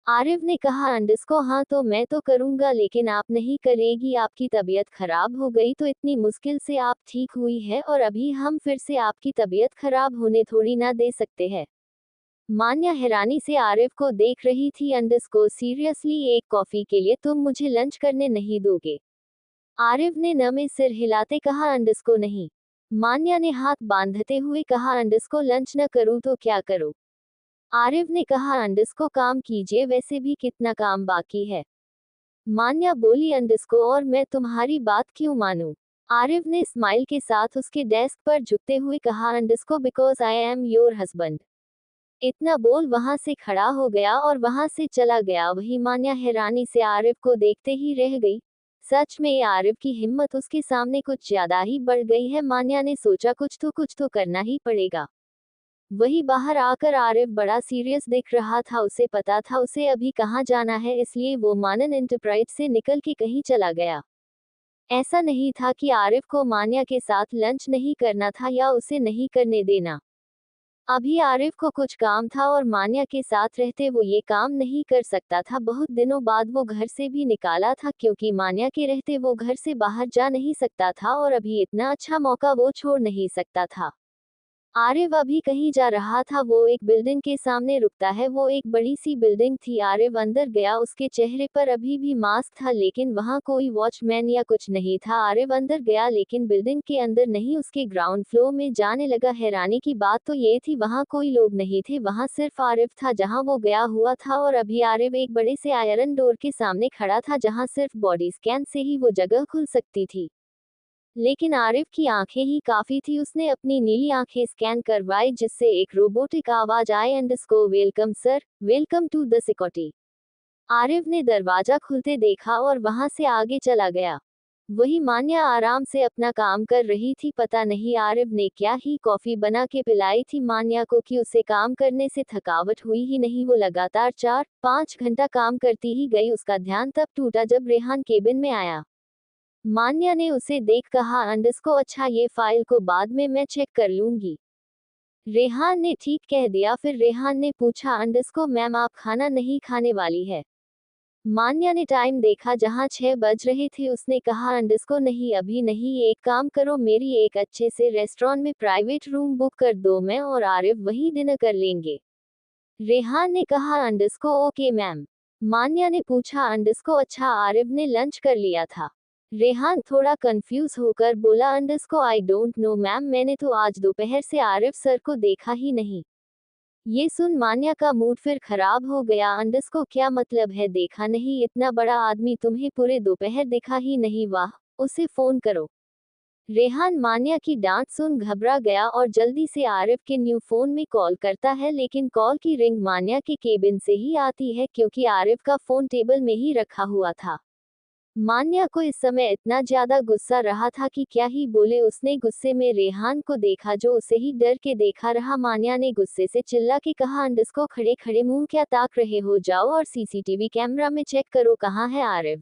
आरिफ ने कहा अंडस्को हाँ तो मैं तो करूंगा लेकिन आप नहीं करेगी आपकी तबीयत खराब हो गई तो इतनी मुश्किल से आप ठीक हुई है और अभी हम फिर से आपकी तबीयत खराब होने थोड़ी ना दे सकते हैं। मान्या हैरानी से आरिफ को देख रही थी अंडस्को सीरियसली एक कॉफी के लिए तुम मुझे लंच करने नहीं दोगे। आरिफ ने न में सिर हिलाते कहा अंडस्को नहीं। मान्या ने हाथ बांधते हुए कहा अंडस्को लंच न करूं तो क्या करूं। आरिफ ने कहा अंडस्को काम कीजिए वैसे भी कितना काम बाकी है। मान्या बोली अंडस्को और मैं तुम्हारी बात क्यों मानूं। आरिफ ने स्माइल के साथ उसके डेस्क पर झुकते हुए कहा अंडस्को because I am your husband. इतना बोल वहां से खड़ा हो गया और वहां से चला गया। वही मान्या हैरानी से आरिफ को देखते ही रह गई। सच में ये आरिफ की हिम्मत उसके सामने कुछ ज्यादा ही बढ़ गई है। मान्या ने सोचा कुछ तो करना ही पड़ेगा। वही बाहर आकर आरिफ बड़ा सीरियस दिख रहा था। उसे पता था उसे अभी कहाँ जाना है इसलिए वो मानन एंटरप्राइज से निकल के कहीं चला गया। ऐसा नहीं था कि आरिफ को मान्या के साथ लंच नहीं करना था या उसे नहीं करने देना। अभी आरिफ को कुछ काम था और मान्या के साथ रहते वो ये काम नहीं कर सकता था। बहुत दिनों बाद वो घर से भी निकाला था क्योंकि मान्या के रहते वो घर से बाहर जा नहीं सकता था और अभी इतना अच्छा मौका वो छोड़ नहीं सकता था। आरिफ अभी कहीं जा रहा था। वो एक बिल्डिंग के सामने रुकता है। वो एक बड़ी सी बिल्डिंग थी। आरिफ अंदर गया। उसके चेहरे पर अभी भी मास्क था लेकिन वहां कोई वॉचमैन या कुछ नहीं था। आरिफ अंदर गया लेकिन बिल्डिंग के अंदर नहीं उसके ग्राउंड फ्लोर में जाने लगा। हैरानी की बात तो ये थी वहां कोई लोग नहीं थे। वहां सिर्फ आरिफ था जहां वो गया हुआ था और अभी आरिफ एक बड़े से आयरन डोर के सामने खड़ा था जहां सिर्फ बॉडी स्कैन से ही वो जगह खुल सकती थी। लेकिन आरिफ की आंखें ही काफी थी। उसने अपनी नीली आंखें स्कैन करवाई जिससे एक रोबोटिक आवाज आए अंडस्को welcome sir welcome to the security. Arif ने दरवाजा खुलते देखा और वहां से आगे चला गया। वही मान्या आराम से अपना काम कर रही थी। पता नहीं आरिफ ने क्या ही कॉफी बना के पिलाई थी मान्या को कि उसे काम करने से थकावट हुई ही नहीं। वो लगातार 4-5 घंटा काम करती ही गई। उसका ध्यान तब टूटा जब रेहान केबिन में आया। मान्या ने उसे देख कहा अंडस्को अच्छा ये फाइल को बाद में मैं चेक कर लूंगी। रेहान ने ठीक कह दिया। फिर रेहान ने पूछा अंडस्को मैम आप खाना नहीं खाने वाली है। मान्या ने टाइम देखा जहां 6 बज रहे थे। उसने कहा अंडस्को नहीं अभी नहीं एक काम करो मेरी एक अच्छे से रेस्टोरेंट में प्राइवेट रूम बुक कर दो मैं और आरिफ वहीं डिनर कर लेंगे। रेहान ने कहा अंडस्को ओके मैम। मान्या ने पूछा अंडस्को अच्छा आरिफ ने लंच कर लिया था। रेहान थोड़ा कंफ्यूज होकर बोला अंडस्को आई डोंट नो मैम मैंने तो आज दोपहर से आरिफ सर को देखा ही नहीं। ये सुन मान्या का मूड फिर खराब हो गया। अंडस्को क्या मतलब है देखा नहीं इतना बड़ा आदमी तुम्हें पूरे दोपहर देखा ही नहीं वाह उसे फोन करो। रेहान मान्या की डांट सुन घबरा गया और जल्दी से आरिफ के न्यू फोन में कॉल करता है लेकिन कॉल की रिंग मान्या के केबिन से ही आती है क्योंकि आरिफ का फोन टेबल में ही रखा हुआ था। मान्या को इस समय इतना ज्यादा गुस्सा रहा था कि क्या ही बोले। उसने गुस्से में रेहान को देखा जो उसे ही डर के देखा रहा। मान्या ने गुस्से से चिल्ला के कहा अंडस्को खड़े खड़े मुंह क्या ताक रहे हो जाओ और सीसीटीवी कैमरा में चेक करो कहाँ है आरिफ।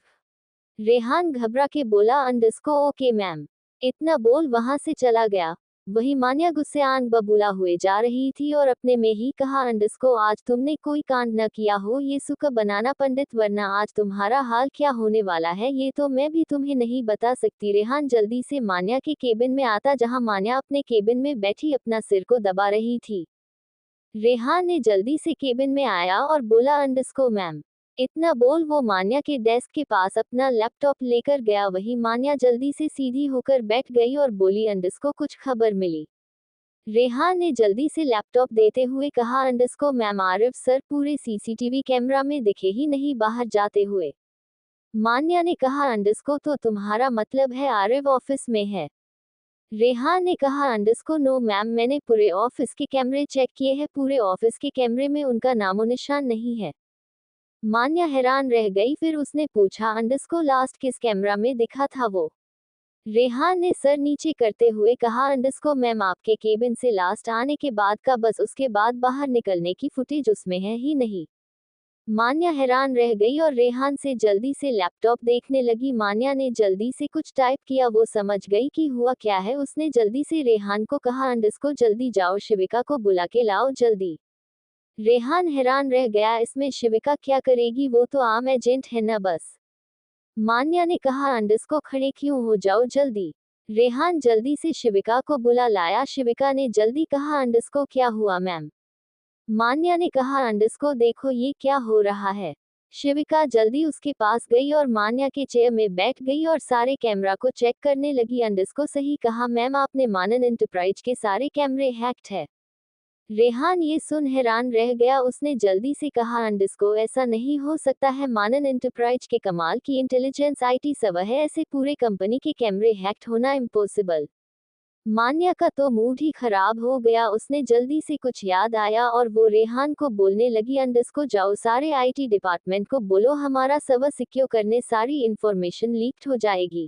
रेहान घबरा के बोला अंडस्को ओके मैम। इतना बोल वहां से चला गया। वही मान्या गुस्से आग बबूला हुए जा रही थी और अपने में ही कहा अंडस्को आज तुमने कोई कांड न किया हो ये सुख बनाना पंडित वरना आज तुम्हारा हाल क्या होने वाला है ये तो मैं भी तुम्हें नहीं बता सकती। रेहान जल्दी से मान्या के केबिन में आता जहां मान्या अपने केबिन में बैठी अपना सिर को दबा रही थी। रेहान ने जल्दी से केबिन में आया और बोला अंडस्को मैम। इतना बोल वो मान्या के डेस्क के पास अपना लैपटॉप लेकर गया। वही मान्या जल्दी से सीधी होकर बैठ गई और बोली अंडस्को कुछ खबर मिली। रेहान ने जल्दी से लैपटॉप देते हुए कहा अंडस्को मैम आरिफ सर पूरे सीसीटीवी कैमरा में दिखे ही नहीं बाहर जाते हुए। मान्या ने कहा अंडस्को तो तुम्हारा मतलब है आरिफ ऑफिस में है। रेहान ने कहा अंडस्को नो मैम मैंने पूरे ऑफिस के कैमरे चेक किए हैं पूरे ऑफिस के कैमरे में उनका नामो निशान नहीं है। मान्या हैरान रह गई, फिर उसने पूछा, अंडस्को लास्ट किस कैमरा में दिखा था वो? रेहान ने सर नीचे करते हुए कहा, अंडस्को मैम आपके केबिन से लास्ट आने के बाद का, बस उसके बाद बाहर निकलने की फुटेज उसमें है ही नहीं। मान्या हैरान रह गई और रेहान से जल्दी से लैपटॉप देखने लगी। मान्या ने जल्दी से कुछ टाइप किया, वो समझ गई कि हुआ क्या है। उसने जल्दी से रेहान को कहा, अंडस्को जल्दी जाओ, शिविका को बुला के लाओ जल्दी। रेहान हैरान रह गया, इसमें शिविका क्या करेगी, वो तो आम एजेंट है ना बस। मान्या ने कहा, अंडस्को खड़े क्यों हो जाओ जल्दी। रेहान जल्दी से शिविका को बुला लाया। शिविका ने जल्दी कहा, अंडस्को क्या हुआ मैम? मान्या ने कहा, अंडस्को देखो ये क्या हो रहा है। शिविका जल्दी उसके पास गई और मान्या के चेयर में बैठ गई और सारे कैमरा को चेक करने लगी। अंडस्को सही कहा मैम, आपने मानन एंटरप्राइज के सारे कैमरे हैक्ड है। रेहान ये सुन हैरान रह गया। उसने जल्दी से कहा, अंडस्को ऐसा नहीं हो सकता है, मानन एंटरप्राइज के कमाल की इंटेलिजेंस आईटी सर्वर है, ऐसे पूरे कंपनी के कैमरे हैक्ड होना इम्पॉसिबल। मान्या का तो मूड ही खराब हो गया। उसने जल्दी से कुछ याद आया और वो रेहान को बोलने लगी, अंडस्को जाओ सारे आईटी डिपार्टमेंट को बोलो हमारा सर्वर सिक्योर करने, सारी इंफॉर्मेशन लीक्ड हो जाएगी।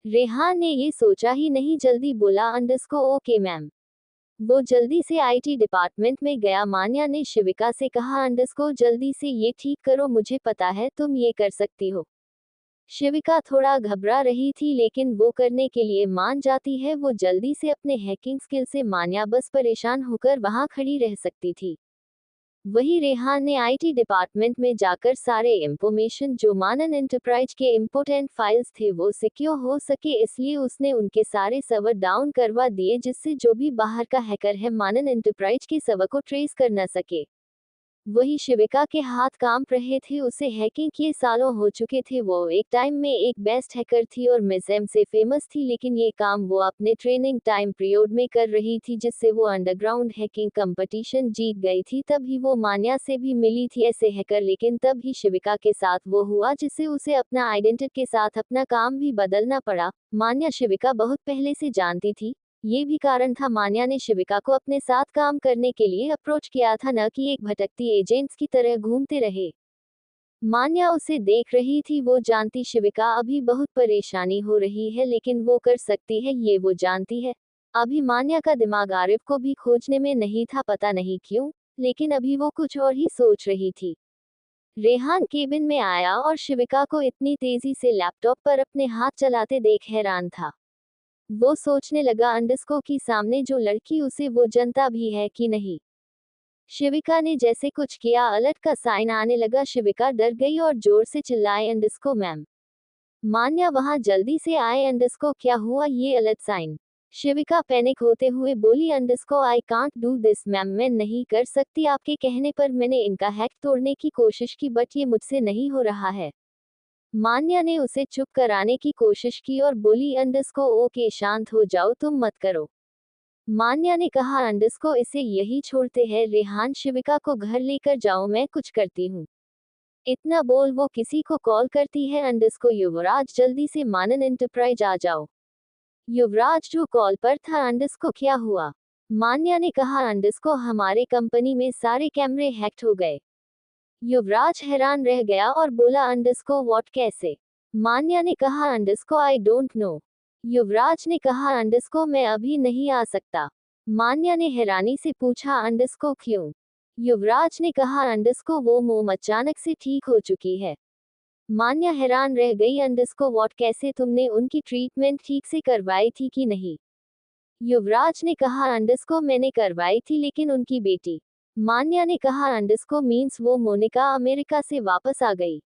रेहान ने ये सोचा ही नहीं, जल्दी बोला, अंडस्को ओके मैम। वो जल्दी से आईटी डिपार्टमेंट में गया। मान्या ने शिविका से कहा, अंडस्को जल्दी से ये ठीक करो, मुझे पता है तुम ये कर सकती हो। शिविका थोड़ा घबरा रही थी लेकिन वो करने के लिए मान जाती है। वो जल्दी से अपने हैकिंग स्किल से, मान्या बस परेशान होकर वहां खड़ी रह सकती थी। वही रेहान ने आईटी डिपार्टमेंट में जाकर सारे इंफॉर्मेशन जो मानन एंटरप्राइज के इम्पोर्टेंट फाइल्स थे वो सिक्योर हो सके, इसलिए उसने उनके सारे सर्वर डाउन करवा दिए, जिससे जो भी बाहर का हैकर है मानन एंटरप्राइज के सर्वर को ट्रेस कर न सके। वही शिविका के हाथ कांप रहे थे, उसे हैकिंग किए सालों हो चुके थे। वो एक टाइम में एक बेस्ट हैकर थी और मिस एम से फेमस थी, लेकिन ये काम वो अपने ट्रेनिंग टाइम पीरियड में कर रही थी, जिससे वो अंडरग्राउंड हैकिंग कंपटीशन जीत गई थी। तभी वो मान्या से भी मिली थी ऐसे हैकर, लेकिन तब ही शिविका के साथ वो हुआ जिससे उसे अपना आइडेंटिटी के साथ अपना काम भी बदलना पड़ा। मान्या शिविका बहुत पहले से जानती थी, ये भी कारण था मान्या ने शिविका को अपने साथ काम करने के लिए अप्रोच किया था, न कि एक भटकती एजेंट्स की तरह घूमते रहे। मान्या उसे देख रही थी, वो जानती शिविका अभी बहुत परेशानी हो रही है, लेकिन वो कर सकती है ये वो जानती है। अभी मान्या का दिमाग आरिफ को भी खोजने में नहीं था, पता नहीं क्यों, लेकिन अभी वो कुछ और ही सोच रही थी। रेहान केबिन में आया और शिविका को इतनी तेजी से लैपटॉप पर अपने हाथ चलाते देख हैरान था। वो सोचने लगा, अंडस्को की सामने जो लड़की, उसे वो जनता भी है कि नहीं। शिविका ने जैसे कुछ किया, अलर्ट का साइन आने लगा। शिविका डर गई और जोर से चिल्लाए, अंडस्को मैम। मान्या वहां जल्दी से आए, अंडस्को क्या हुआ, ये अलर्ट साइन। शिविका पैनिक होते हुए बोली, अंडस्को I can't do this ma'am, मैं नहीं कर सकती, आपके कहने पर मैंने इनका हैक तोड़ने की कोशिश की, बट ये मुझसे नहीं हो रहा है। मान्या ने उसे चुप कराने की कोशिश की और बोली, अंडस्को ओके शांत हो जाओ, तुम मत करो। मान्या ने कहा, अंडस्को इसे यही छोड़ते हैं, रेहान शिविका को घर लेकर जाओ, मैं कुछ करती हूँ। इतना बोल वो किसी को कॉल करती है, अंडस्को युवराज जल्दी से मानन एंटरप्राइज आ जाओ। युवराज जो कॉल पर था, अंडस्को क्या हुआ? मान्या ने कहा, अंडस्को हमारे कंपनी में सारे कैमरे हैक्ड हो गए। युवराज हैरान रह गया और बोला, अंडस्को व्हाट, कैसे? मान्या ने कहा, अंडस्को आई डोंट नो। युवराज ने कहा, अंडस्को मैं अभी नहीं आ सकता। मान्या ने हैरानी से पूछा, अंडस्को क्यों? युवराज ने कहा, अंडस्को वो मोम अचानक से ठीक हो चुकी है। मान्या हैरान रह गई, अंडस्को व्हाट, कैसे, तुमने उनकी ट्रीटमेंट ठीक से करवाई थी कि नहीं? युवराज ने कहा, अंडस्को मैंने करवाई थी, लेकिन उनकी बेटी। मान्या ने कहा, अंडस्को मीन्स वो मोनिका अमेरिका से वापस आ गई।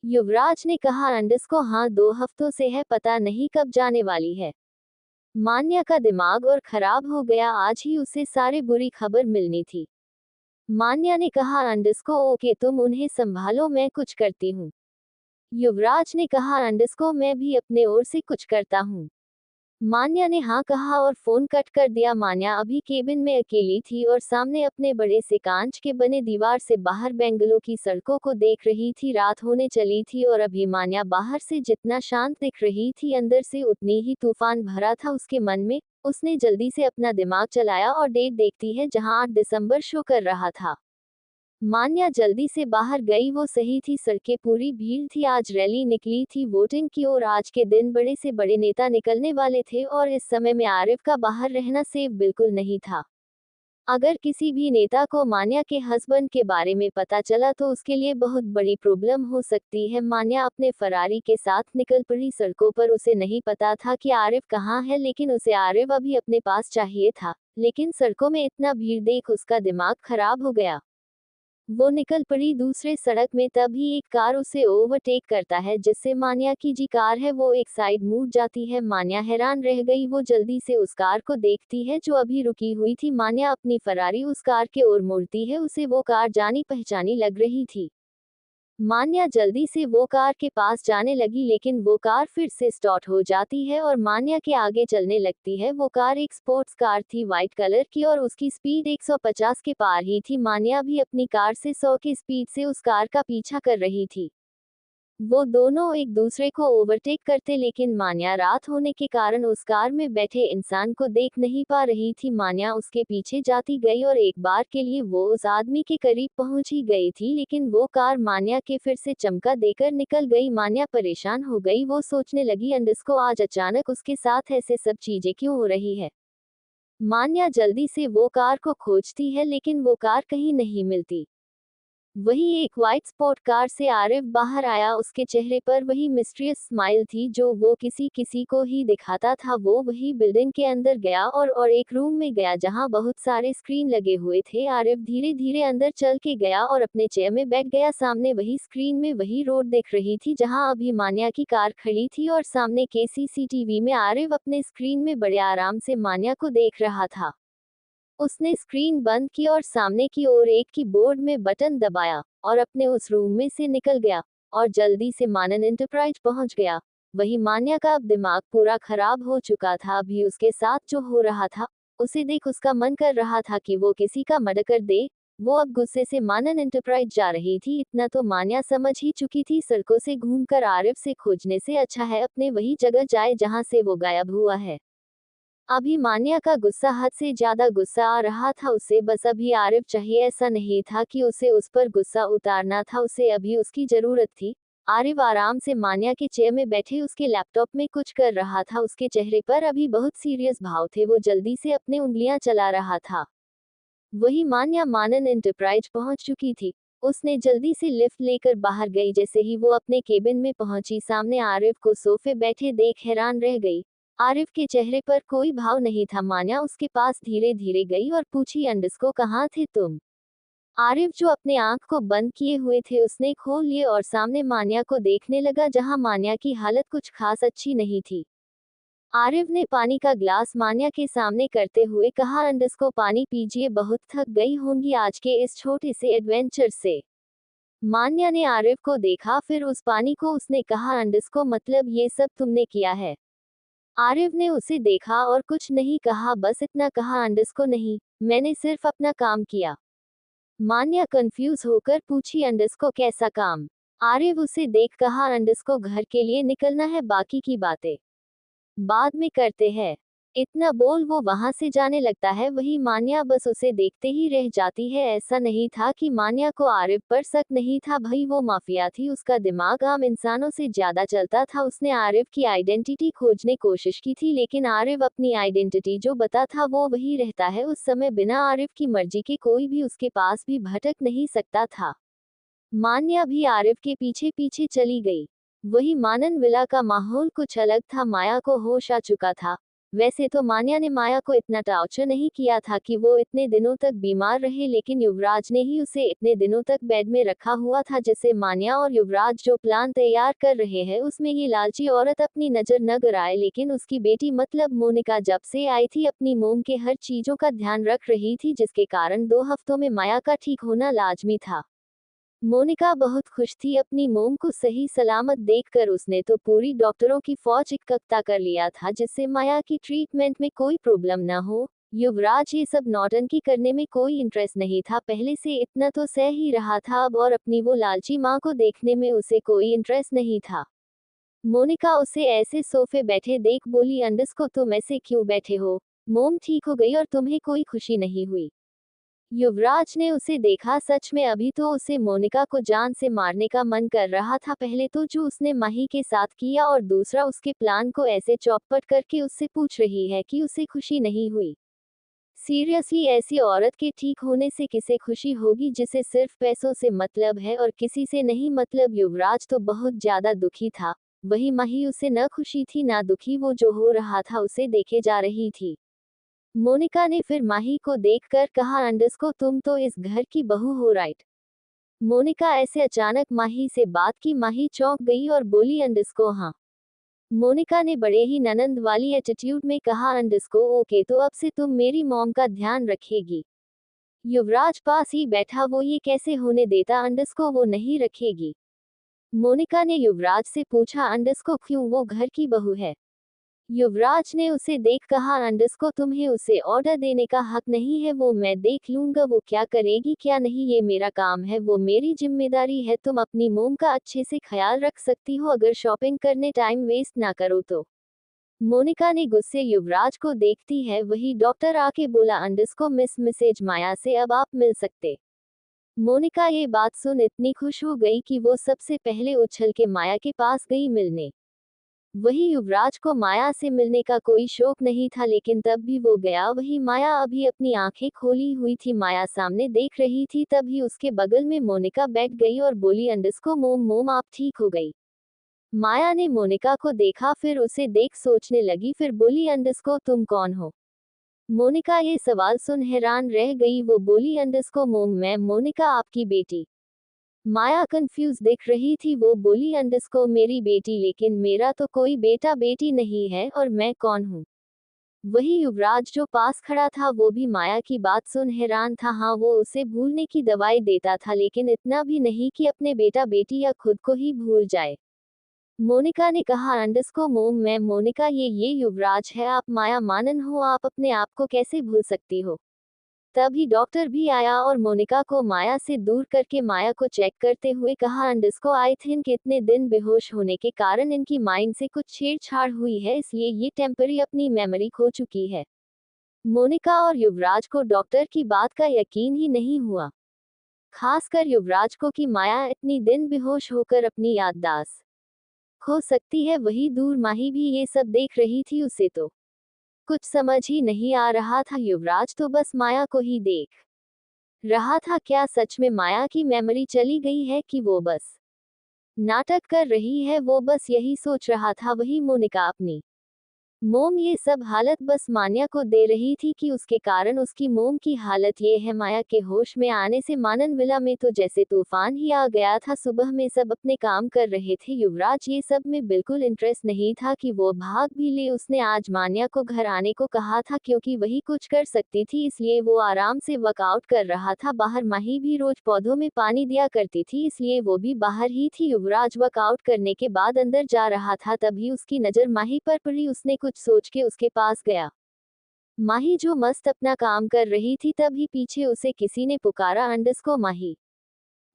युवराज ने कहा, अंडस्को हाँ 2 हफ्तों से है, पता नहीं कब जाने वाली है। मान्या का दिमाग और खराब हो गया, आज ही उसे सारे बुरी खबर मिलनी थी। मान्या ने कहा, अंडस्को ओके तुम उन्हें संभालो, मैं कुछ करती हूँ। युवराज ने कहा, अंडस्को मैं भी अपने ओर से कुछ करता हूँ। मान्या ने हाँ कहा और फोन कट कर दिया। मान्या अभी केबिन में अकेली थी और सामने अपने बड़े से कांच के बने दीवार से बाहर बेंगलुरु की सड़कों को देख रही थी। रात होने चली थी और अभी मान्या बाहर से जितना शांत दिख रही थी, अंदर से उतनी ही तूफान भरा था उसके मन में। उसने जल्दी से अपना दिमाग चलाया और डेट देखती है, जहां 8 दिसंबर शो कर रहा था। मान्या जल्दी से बाहर गई, वो सही थी, सड़कें पूरी भीड़ थी, आज रैली निकली थी वोटिंग की और आज के दिन बड़े से बड़े नेता निकलने वाले थे और इस समय में आरिफ का बाहर रहना सेफ बिल्कुल नहीं था। अगर किसी भी नेता को मान्या के हस्बैंड के बारे में पता चला तो उसके लिए बहुत बड़ी प्रॉब्लम हो सकती है। मान्या अपने फरारी के साथ निकल पड़ी सड़कों पर, उसे नहीं पता था कि आरिफ कहाँ है, लेकिन उसे आरिफ अभी अपने पास चाहिए था। लेकिन सड़कों में इतना भीड़ देख उसका दिमाग खराब हो गया। वो निकल पड़ी दूसरे सड़क में, तभी एक कार उसे ओवरटेक करता है, जिससे मान्या की जी कार है वो एक साइड मुड़ जाती है। मान्या हैरान रह गई, वो जल्दी से उस कार को देखती है जो अभी रुकी हुई थी। मान्या अपनी फरारी उस कार के ओर मोड़ती है, उसे वो कार जानी पहचानी लग रही थी। मान्या जल्दी से वो कार के पास जाने लगी, लेकिन वो कार फिर से स्टार्ट हो जाती है और मान्या के आगे चलने लगती है। वो कार एक स्पोर्ट्स कार थी वाइट कलर की और उसकी स्पीड 150 के पार ही थी। मान्या भी अपनी कार से 100 की स्पीड से उस कार का पीछा कर रही थी। वो दोनों एक दूसरे को ओवरटेक करते, लेकिन मान्या रात होने के कारण उस कार में बैठे इंसान को देख नहीं पा रही थी। मान्या उसके पीछे जाती गई और एक बार के लिए वो उस आदमी के करीब पहुंच ही गई थी, लेकिन वो कार मान्या के फिर से चमका देकर निकल गई। मान्या परेशान हो गई, वो सोचने लगी अंडस्को आज अचानक उसके साथ ऐसे सब चीजें क्यों हो रही है। मान्या जल्दी से वो कार को खोजती है, लेकिन वो कार कहीं नहीं मिलती। वही एक व्हाइट स्पॉट कार से आरिफ बाहर आया, उसके चेहरे पर वही मिस्ट्रियस स्माइल थी जो वो किसी किसी को ही दिखाता था। वो वही बिल्डिंग के अंदर गया और एक रूम में गया जहां बहुत सारे स्क्रीन लगे हुए थे। आरिफ धीरे धीरे अंदर चल के गया और अपने चेयर में बैठ गया। सामने वही स्क्रीन में वही रोड दिख रही थी जहां अभी मान्या की कार खड़ी थी और सामने के सीसीटीवी में आरिफ अपने स्क्रीन में बड़े आराम से मान्या को देख रहा था। उसने स्क्रीन बंद की और सामने की ओर एक कीबोर्ड में बटन दबाया और अपने उस रूम में से निकल गया और जल्दी से मानन एंटरप्राइज पहुंच गया। वही मान्या का अब दिमाग पूरा खराब हो चुका था। अभी उसके साथ जो हो रहा था उसे देख उसका मन कर रहा था कि वो किसी का मर्डर कर दे। वो अब गुस्से से मानन एंटरप्राइज जा रही थी। इतना तो मान्या समझ ही चुकी थी, सड़कों से घूमकर आरिफ से खोजने से अच्छा है अपने वही जगह जाए जहां से वो गायब हुआ है। अभी मान्या का गुस्सा हद से ज्यादा गुस्सा आ रहा था उसे, बस अभी आरिफ चाहिए। ऐसा नहीं था कि उसे उस पर गुस्सा उतारना था, उसे अभी उसकी जरूरत थी। आरिफ आराम से मान्या के चेयर में बैठे उसके लैपटॉप में कुछ कर रहा था। उसके चेहरे पर अभी बहुत सीरियस भाव थे, वो जल्दी से अपने उंगलियां चला रहा था। वही मान्या मानन एंटरप्राइज पहुंच चुकी थी। उसने जल्दी से लिफ्ट लेकर बाहर गई। जैसे ही वो अपने केबिन में पहुंची, सामने आरिफ को सोफे बैठे देख हैरान रह गई। आरिफ के चेहरे पर कोई भाव नहीं था। मान्या उसके पास धीरे धीरे गई और पूछी, अंडस्को कहाँ थे तुम। आरिफ जो अपने आंख को बंद किए हुए थे उसने खोल लिए और सामने मान्या को देखने लगा, जहां मान्या की हालत कुछ खास अच्छी नहीं थी। आरिफ ने पानी का ग्लास मान्या के सामने करते हुए कहा, अंडस्को पानी पीजिए, बहुत थक गई होंगी आज के इस छोटे से एडवेंचर से। मान्या ने आरिफ को देखा, फिर उस पानी को उसने कहा, अंडस्को मतलब ये सब तुमने किया है। आरिफ ने उसे देखा और कुछ नहीं कहा, बस इतना कहा, अंडस्को नहीं, मैंने सिर्फ अपना काम किया। मान्या कंफ्यूज होकर पूछी, अंडस्को कैसा काम। आरिफ उसे देख कहा, अंडस्को घर के लिए निकलना है, बाकी की बातें बाद में करते हैं। इतना बोल वो वहां से जाने लगता है। वही मान्या बस उसे देखते ही रह जाती है। ऐसा नहीं था कि मान्या को आरिफ पर शक नहीं था, भाई वो माफिया थी, उसका दिमाग आम इंसानों से ज्यादा चलता था। उसने आरिफ की आइडेंटिटी खोजने कोशिश की थी, लेकिन आरिफ अपनी आइडेंटिटी जो बता था वो वही रहता है। उस समय बिना आरिफ की मर्जी के कोई भी उसके पास भी भटक नहीं सकता था। मान्या भी आरिफ के पीछे पीछे चली गई। वही मानन विला का माहौल कुछ अलग था। माया को होश आ चुका था। वैसे तो मान्या ने माया को इतना टॉर्चर नहीं किया था कि वो इतने दिनों तक बीमार रहे, लेकिन युवराज ने ही उसे इतने दिनों तक बेड में रखा हुआ था, जिससे मान्या और युवराज जो प्लान तैयार कर रहे हैं उसमें ये लालची औरत अपनी नजर न गड़ाए। लेकिन उसकी बेटी मतलब मोनिका जब से आई थी अपनी मोम के हर चीजों का ध्यान रख रही थी, जिसके कारण 2 हफ्तों में माया का ठीक होना लाजमी था। मोनिका बहुत खुश थी अपनी मोम को सही सलामत देखकर। उसने तो पूरी डॉक्टरों की फौज इकट्ठा कर लिया था जिससे माया की ट्रीटमेंट में कोई प्रॉब्लम न हो। युवराज ये सब नौटंकी करने में कोई इंटरेस्ट नहीं था, पहले से इतना तो सह ही रहा था अब, और अपनी वो लालची माँ को देखने में उसे कोई इंटरेस्ट नहीं था। मोनिका उसे ऐसे सोफे बैठे देख बोली, अंडस को तुम ऐसे क्यों बैठे हो। मोम ठीक हो गई और तुम्हें कोई खुशी नहीं हुई। युवराज ने उसे देखा, सच में अभी तो उसे मोनिका को जान से मारने का मन कर रहा था। पहले तो जो उसने माही के साथ किया और दूसरा उसके प्लान को ऐसे चौपट करके उससे पूछ रही है कि उसे खुशी नहीं हुई। सीरियसली, ऐसी औरत के ठीक होने से किसे खुशी होगी जिसे सिर्फ पैसों से मतलब है और किसी से नहीं मतलब। युवराज तो बहुत ज्यादा दुखी था। वही माही उसे न खुशी थी ना दुखी, वो जो हो रहा था उसे देखे जा रही थी। मोनिका ने फिर माही को देखकर कहा, अंडस्को तुम तो इस घर की बहू हो, राइट? मोनिका ऐसे अचानक माही से बात की, माही चौंक गई और बोली, अंडस्को हाँ। मोनिका ने बड़े ही ननंद वाली एटीट्यूड में कहा, अंडस्को ओके, तो अब से तुम मेरी मॉम का ध्यान रखेगी। युवराज पास ही बैठा, वो ये कैसे होने देता, अंडस्को वो नहीं रखेगी। मोनिका ने युवराज से पूछा, अंडस्को क्यों, वो घर की बहू है। युवराज ने उसे देख कहा, अंडस्को तुम्हें उसे ऑर्डर देने का हक नहीं है, वो मैं देख लूंगा वो क्या करेगी क्या नहीं, ये मेरा काम है, वो मेरी जिम्मेदारी है। तुम अपनी मोम का अच्छे से ख्याल रख सकती हो, अगर शॉपिंग करने टाइम वेस्ट ना करो तो। मोनिका ने गुस्से युवराज को देखती है, वही डॉक्टर आके बोला, अंडस्को मिसेज माया से अब आप मिल सकते। मोनिका ये बात सुन इतनी खुश हो गई कि वो सबसे पहले उछल के माया के पास गई मिलने। वही युवराज को माया से मिलने का कोई शौक नहीं था, लेकिन तब भी वो गया। वही माया अभी अपनी आंखें खोली हुई थी, माया सामने देख रही थी। तभी उसके बगल में मोनिका बैठ गई और बोली, अंडस्को मोम मोम आप ठीक हो गई। माया ने मोनिका को देखा, फिर उसे देख सोचने लगी, फिर बोली, अंडस्को तुम कौन हो? मोनिका ये सवाल सुन हैरान रह गई। वो बोली, अंडस्को मोम मैं मोनिका आपकी बेटी। माया कंफ्यूज दिख रही थी, वो बोली, अंडस्को मेरी बेटी, लेकिन मेरा तो कोई बेटा बेटी नहीं है और मैं कौन हूँ? वही युवराज जो पास खड़ा था वो भी माया की बात सुन हैरान था। हाँ, वो उसे भूलने की दवाई देता था, लेकिन इतना भी नहीं कि अपने बेटा बेटी या खुद को ही भूल जाए। मोनिका ने कहा, अंडस्को मोम मैं मोनिका, ये युवराज है, आप माया मानन हो, आप अपने आप को कैसे भूल सकती हो? तभी डॉक्टर भी आया और मोनिका को माया से दूर करके माया को चेक करते हुए कहा, अंडस्को आई थिंक इतने दिन बेहोश होने के कारण इनकी माइंड से कुछ छेड़छाड़ हुई है, इसलिए ये टेम्पररी अपनी मेमोरी खो चुकी है। मोनिका और युवराज को डॉक्टर की बात का यकीन ही नहीं हुआ, खासकर युवराज को कि माया इतनी दिन बेहोश होकर अपनी याददाश्त खो सकती है। वही दूर माही भी ये सब देख रही थी, उसे तो कुछ समझ ही नहीं आ रहा था। युवराज तो बस माया को ही देख रहा था। क्या सच में माया की मेमोरी चली गई है कि वो बस नाटक कर रही है? वो बस यही सोच रहा था। वही मोनिका अपनी मोम ये सब हालत बस मान्या को दे रही थी कि उसके कारण उसकी मोम की हालत ये है। माया के होश में आने से मानन विला में तो जैसे तूफान ही आ गया था। सुबह में सब अपने काम कर रहे थे, युवराज ये सब में बिल्कुल इंटरेस्ट नहीं था कि वो भाग भी ले। उसने आज मान्या को घर आने को कहा था क्योंकि वही कुछ कर सकती थी, इसलिए वो आराम से वर्कआउट कर रहा था। बाहर माही भी रोज पौधों में पानी दिया करती थी, इसलिए वो भी बाहर ही थी। युवराज वर्कआउट करने के बाद अंदर जा रहा था, तभी उसकी नजर माही पर पड़ी। उसने कुछ सोच के उसके पास गया। माही जो मस्त अपना काम कर रही थी, तभी पीछे उसे किसी ने पुकारा, अंडस्को माही।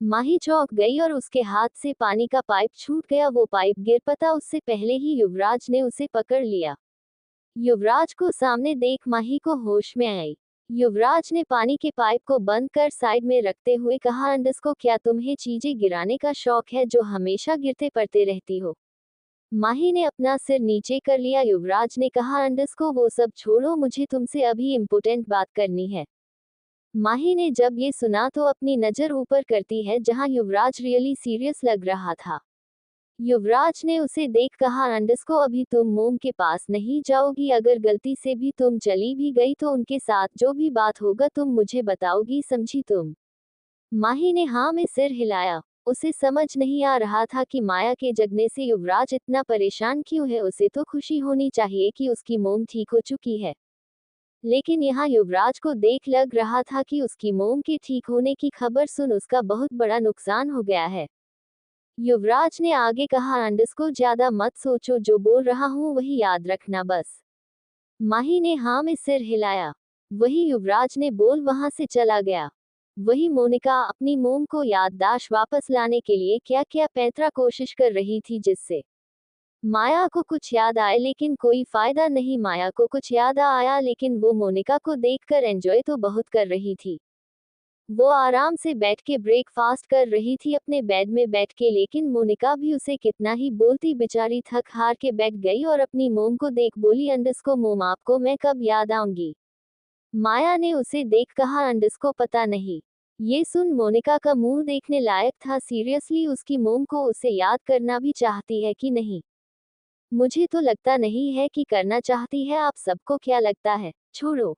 माही चौंक गई और उसके हाथ से पानी का पाइप छूट गया। वो पाइप गिर पड़ा उससे पहले ही युवराज ने उसे पकड़ लिया। युवराज को सामने देख माही को होश में आई। युवराज ने पानी के पाइप को बंद कर साइड में रखते हुए कहा, अंडस्को क्या तुम्हें चीजें गिराने का शौक है जो हमेशा गिरते पड़ते रहती हो? माही ने अपना सिर नीचे कर लिया। युवराज ने कहा, अंडस्को वो सब छोड़ो, मुझे तुमसे अभी इम्पोर्टेंट बात करनी है। माही ने जब ये सुना तो अपनी नजर ऊपर करती है जहां युवराज रियली सीरियस लग रहा था। युवराज ने उसे देख कहा, अंडस्को अभी तुम मोम के पास नहीं जाओगी, अगर गलती से भी तुम चली भी गई तो उनके साथ जो भी बात होगा तुम मुझे बताओगी, समझी तुम? माही ने हाँ में सिर हिलाया। उसे समझ नहीं आ रहा था कि माया के जगने से युवराज इतना परेशान क्यों है। उसे तो खुशी होनी चाहिए कि उसकी मोम ठीक हो चुकी है, लेकिन यहाँ युवराज को देख लग रहा था कि उसकी मोम के ठीक होने की खबर सुन उसका बहुत बड़ा नुकसान हो गया है। युवराज ने आगे कहा, अंडस्को ज्यादा मत सोचो, जो बोल रहा हूँ वही याद रखना बस। माही ने हाँ में सिर हिलाया। वही युवराज ने बोल वहां से चला गया। वही मोनिका अपनी मोम को याददाश्त वापस लाने के लिए क्या क्या पैंतरा कोशिश कर रही थी जिससे माया को कुछ याद आए, लेकिन कोई फायदा नहीं। माया को कुछ याद आया, लेकिन वो मोनिका को देखकर एंजॉय तो बहुत कर रही थी। वो आराम से बैठ के ब्रेकफास्ट कर रही थी अपने बेड में बैठ के, लेकिन मोनिका भी उसे कितना ही बोलती, बेचारी थक हार के बैठ गई और अपनी मोम को देख बोली, अंडस्को मोम आपको मैं कब याद आऊंगी। माया ने उसे देख कहा, अंडस्को पता नहीं। ये सुन मोनिका का मुंह देखने लायक था, सीरियसली उसकी मोम को उसे याद करना भी चाहती है कि नहीं। मुझे तो लगता नहीं है कि करना चाहती है, आप सबको क्या लगता है, छोड़ो।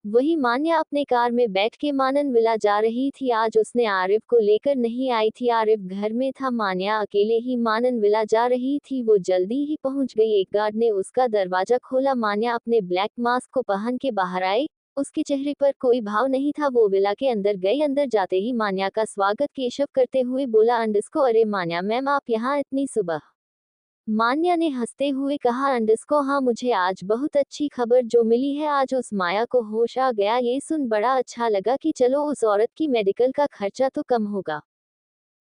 वही मान्या अपने कार में बैठ के मानन विला जा रही थी। आज उसने आरिफ को लेकर नहीं आई थी, आरिफ घर में था, मान्या अकेले ही मानन विला जा रही थी। वो जल्दी ही पहुंच गई, एक गार्ड ने उसका दरवाजा खोला। मान्या अपने ब्लैक मास्क को पहन के बाहर आई, उसके चेहरे पर कोई भाव नहीं था। वो विला के अंदर गई, अंदर जाते ही मान्या का स्वागत केशव करते हुए बोला, अंडस्को अरे मान्या मैम आप यहाँ इतनी सुबह। मान्या ने हंसते हुए कहा, अंडस्को हाँ मुझे आज बहुत अच्छी खबर जो मिली है। आज उस माया को होश आ गया, ये सुन बड़ा अच्छा लगा कि चलो उस औरत की मेडिकल का खर्चा तो कम होगा।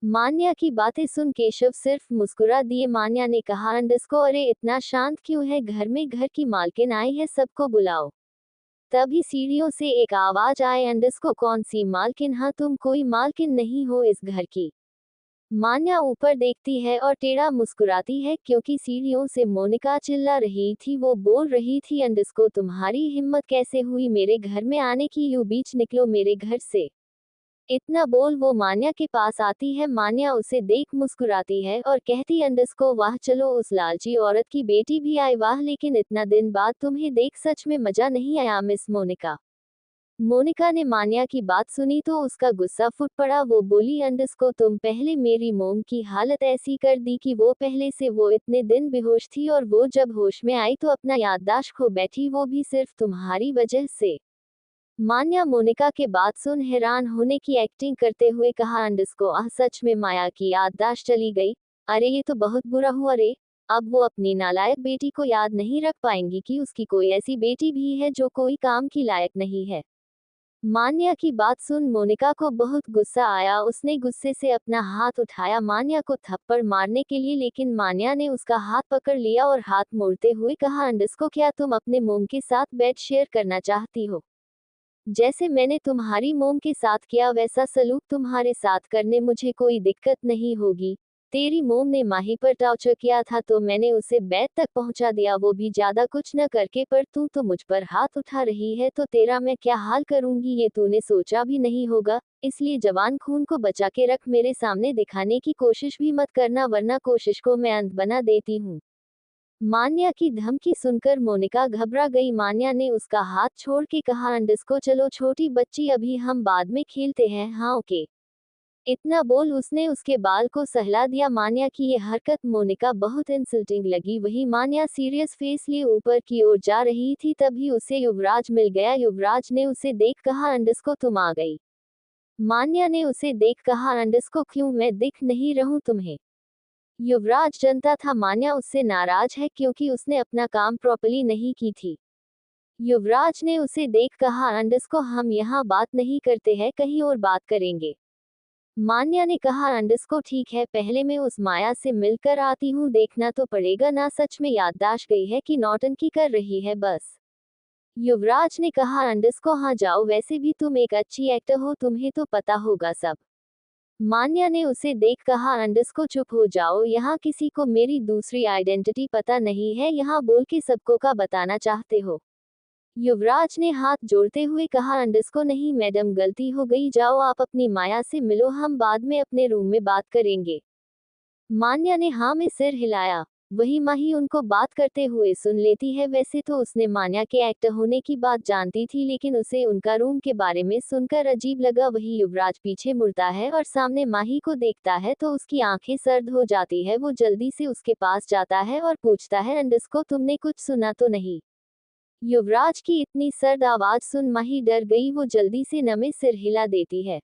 मान्या की बातें सुन केशव सिर्फ मुस्कुरा दिए। मान्या ने कहा, अंडस्को अरे इतना शांत क्यों है, घर में घर की मालकिन आई है, सबको बुलाओ। तभी सीढ़ियों से एक आवाज आए, अंडस्को कौन सी मालकिन, हाँ तुम कोई मालकिन नहीं हो इस घर की। मान्या ऊपर देखती है और टेढ़ा मुस्कुराती है, क्योंकि सीढ़ियों से मोनिका चिल्ला रही थी। वो बोल रही थी, अंडस्को तुम्हारी हिम्मत कैसे हुई मेरे घर में आने की, यूं बीच निकलो मेरे घर से। इतना बोल वो मान्या के पास आती है। मान्या उसे देख मुस्कुराती है और कहती, अंडस्को वाह चलो उस लालची औरत की बेटी भी आई, वाह लेकिन इतना दिन बाद तुम्हें देख सच में मजा नहीं आया मिस मोनिका। मोनिका ने मान्या की बात सुनी तो उसका गुस्सा फूट पड़ा। वो बोली, अंडस्को तुम पहले मेरी मोम की हालत ऐसी कर दी कि वो पहले से वो इतने दिन बेहोश थी और वो जब होश में आई तो अपना याददाश्त खो बैठी, वो भी सिर्फ तुम्हारी वजह से। मान्या मोनिका के बात सुन हैरान होने की एक्टिंग करते हुए कहा, अंडस्को आह सच में माया की याददाश्त चली गई, अरे ये तो बहुत बुरा हुआ रे। अब वो अपनी नालायक बेटी को याद नहीं रख पाएंगी कि उसकी कोई ऐसी बेटी भी है जो कोई काम की लायक नहीं है। मान्या की बात सुन मोनिका को बहुत गुस्सा आया, उसने गुस्से से अपना हाथ उठाया मान्या को थप्पड़ मारने के लिए, लेकिन मान्या ने उसका हाथ पकड़ लिया और हाथ मोड़ते हुए कहा, अंडस्को क्या तुम अपने मोम के साथ बेड शेयर करना चाहती हो। जैसे मैंने तुम्हारी मोम के साथ किया वैसा सलूक तुम्हारे साथ करने मुझे कोई दिक्कत नहीं होगी। तेरी मोम ने माही पर टॉर्चर किया था तो मैंने उसे बेड तक पहुंचा दिया, वो भी ज्यादा कुछ न करके, पर तू तो मुझ पर हाथ उठा रही है तो तेरा मैं क्या हाल करूंगी ये तूने सोचा भी नहीं होगा। इसलिए जवान खून को बचा के रख, मेरे सामने दिखाने की कोशिश भी मत करना वरना कोशिश को मैं अंत बना देती हूँ। मान्या की धमकी सुनकर मोनिका घबरा गई। मान्या ने उसका हाथ छोड़ के कहा, अंडस्को चलो छोटी बच्ची, अभी हम बाद में खेलते हैं, हाँ ओके। इतना बोल उसने उसके बाल को सहला दिया। मान्या की ये हरकत मोनिका बहुत इंसल्टिंग लगी। वही मान्या सीरियस फेस लिए ऊपर की ओर जा रही थी, तभी उसे युवराज मिल गया। युवराज ने उसे देख कहा, अंडस्को तुम आ गई। मान्या ने उसे देख कहा, अंडस्को क्यों मैं दिख नहीं रहूं तुम्हें। युवराज जनता था मान्या उससे नाराज है क्योंकि उसने अपना काम प्रॉपर्ली नहीं की थी। युवराज ने उसे देख कहा, अंडस्को हम यहाँ बात नहीं करते हैं, कहीं और बात करेंगे। मान्या ने कहा, अंडस्को ठीक है, पहले मैं उस माया से मिलकर आती हूँ, देखना तो पड़ेगा ना सच में याददाश्त गई है कि नौटंकी कर रही है बस। युवराज ने कहा, अंडस्को हाँ जाओ, वैसे भी तुम एक अच्छी एक्टर हो, तुम्हें तो पता होगा सब। मान्या ने उसे देख कहा, अंडस्को चुप हो जाओ, यहाँ किसी को मेरी दूसरी आइडेंटिटी पता नहीं है, यहाँ बोल के सबको का बताना चाहते हो। युवराज ने हाथ जोड़ते हुए कहा, अंडस्को नहीं मैडम गलती हो गई, जाओ आप अपनी माया से मिलो, हम बाद में अपने रूम में बात करेंगे। मान्या ने हाँ में सिर हिलाया। वही माही उनको बात करते हुए सुन लेती है। वैसे तो उसने मान्या के एक्टर होने की बात जानती थी, लेकिन उसे उनका रूम के बारे में सुनकर अजीब लगा। वही युवराज पीछे मुड़ता है और सामने माही को देखता है तो उसकी आंखें सर्द हो जाती है। वो जल्दी से उसके पास जाता है और पूछता है, अंडस्को तुमने कुछ सुना तो नहीं। युवराज की इतनी सर्द आवाज सुन माही डर गई, वो जल्दी से नमे सिर हिला देती है।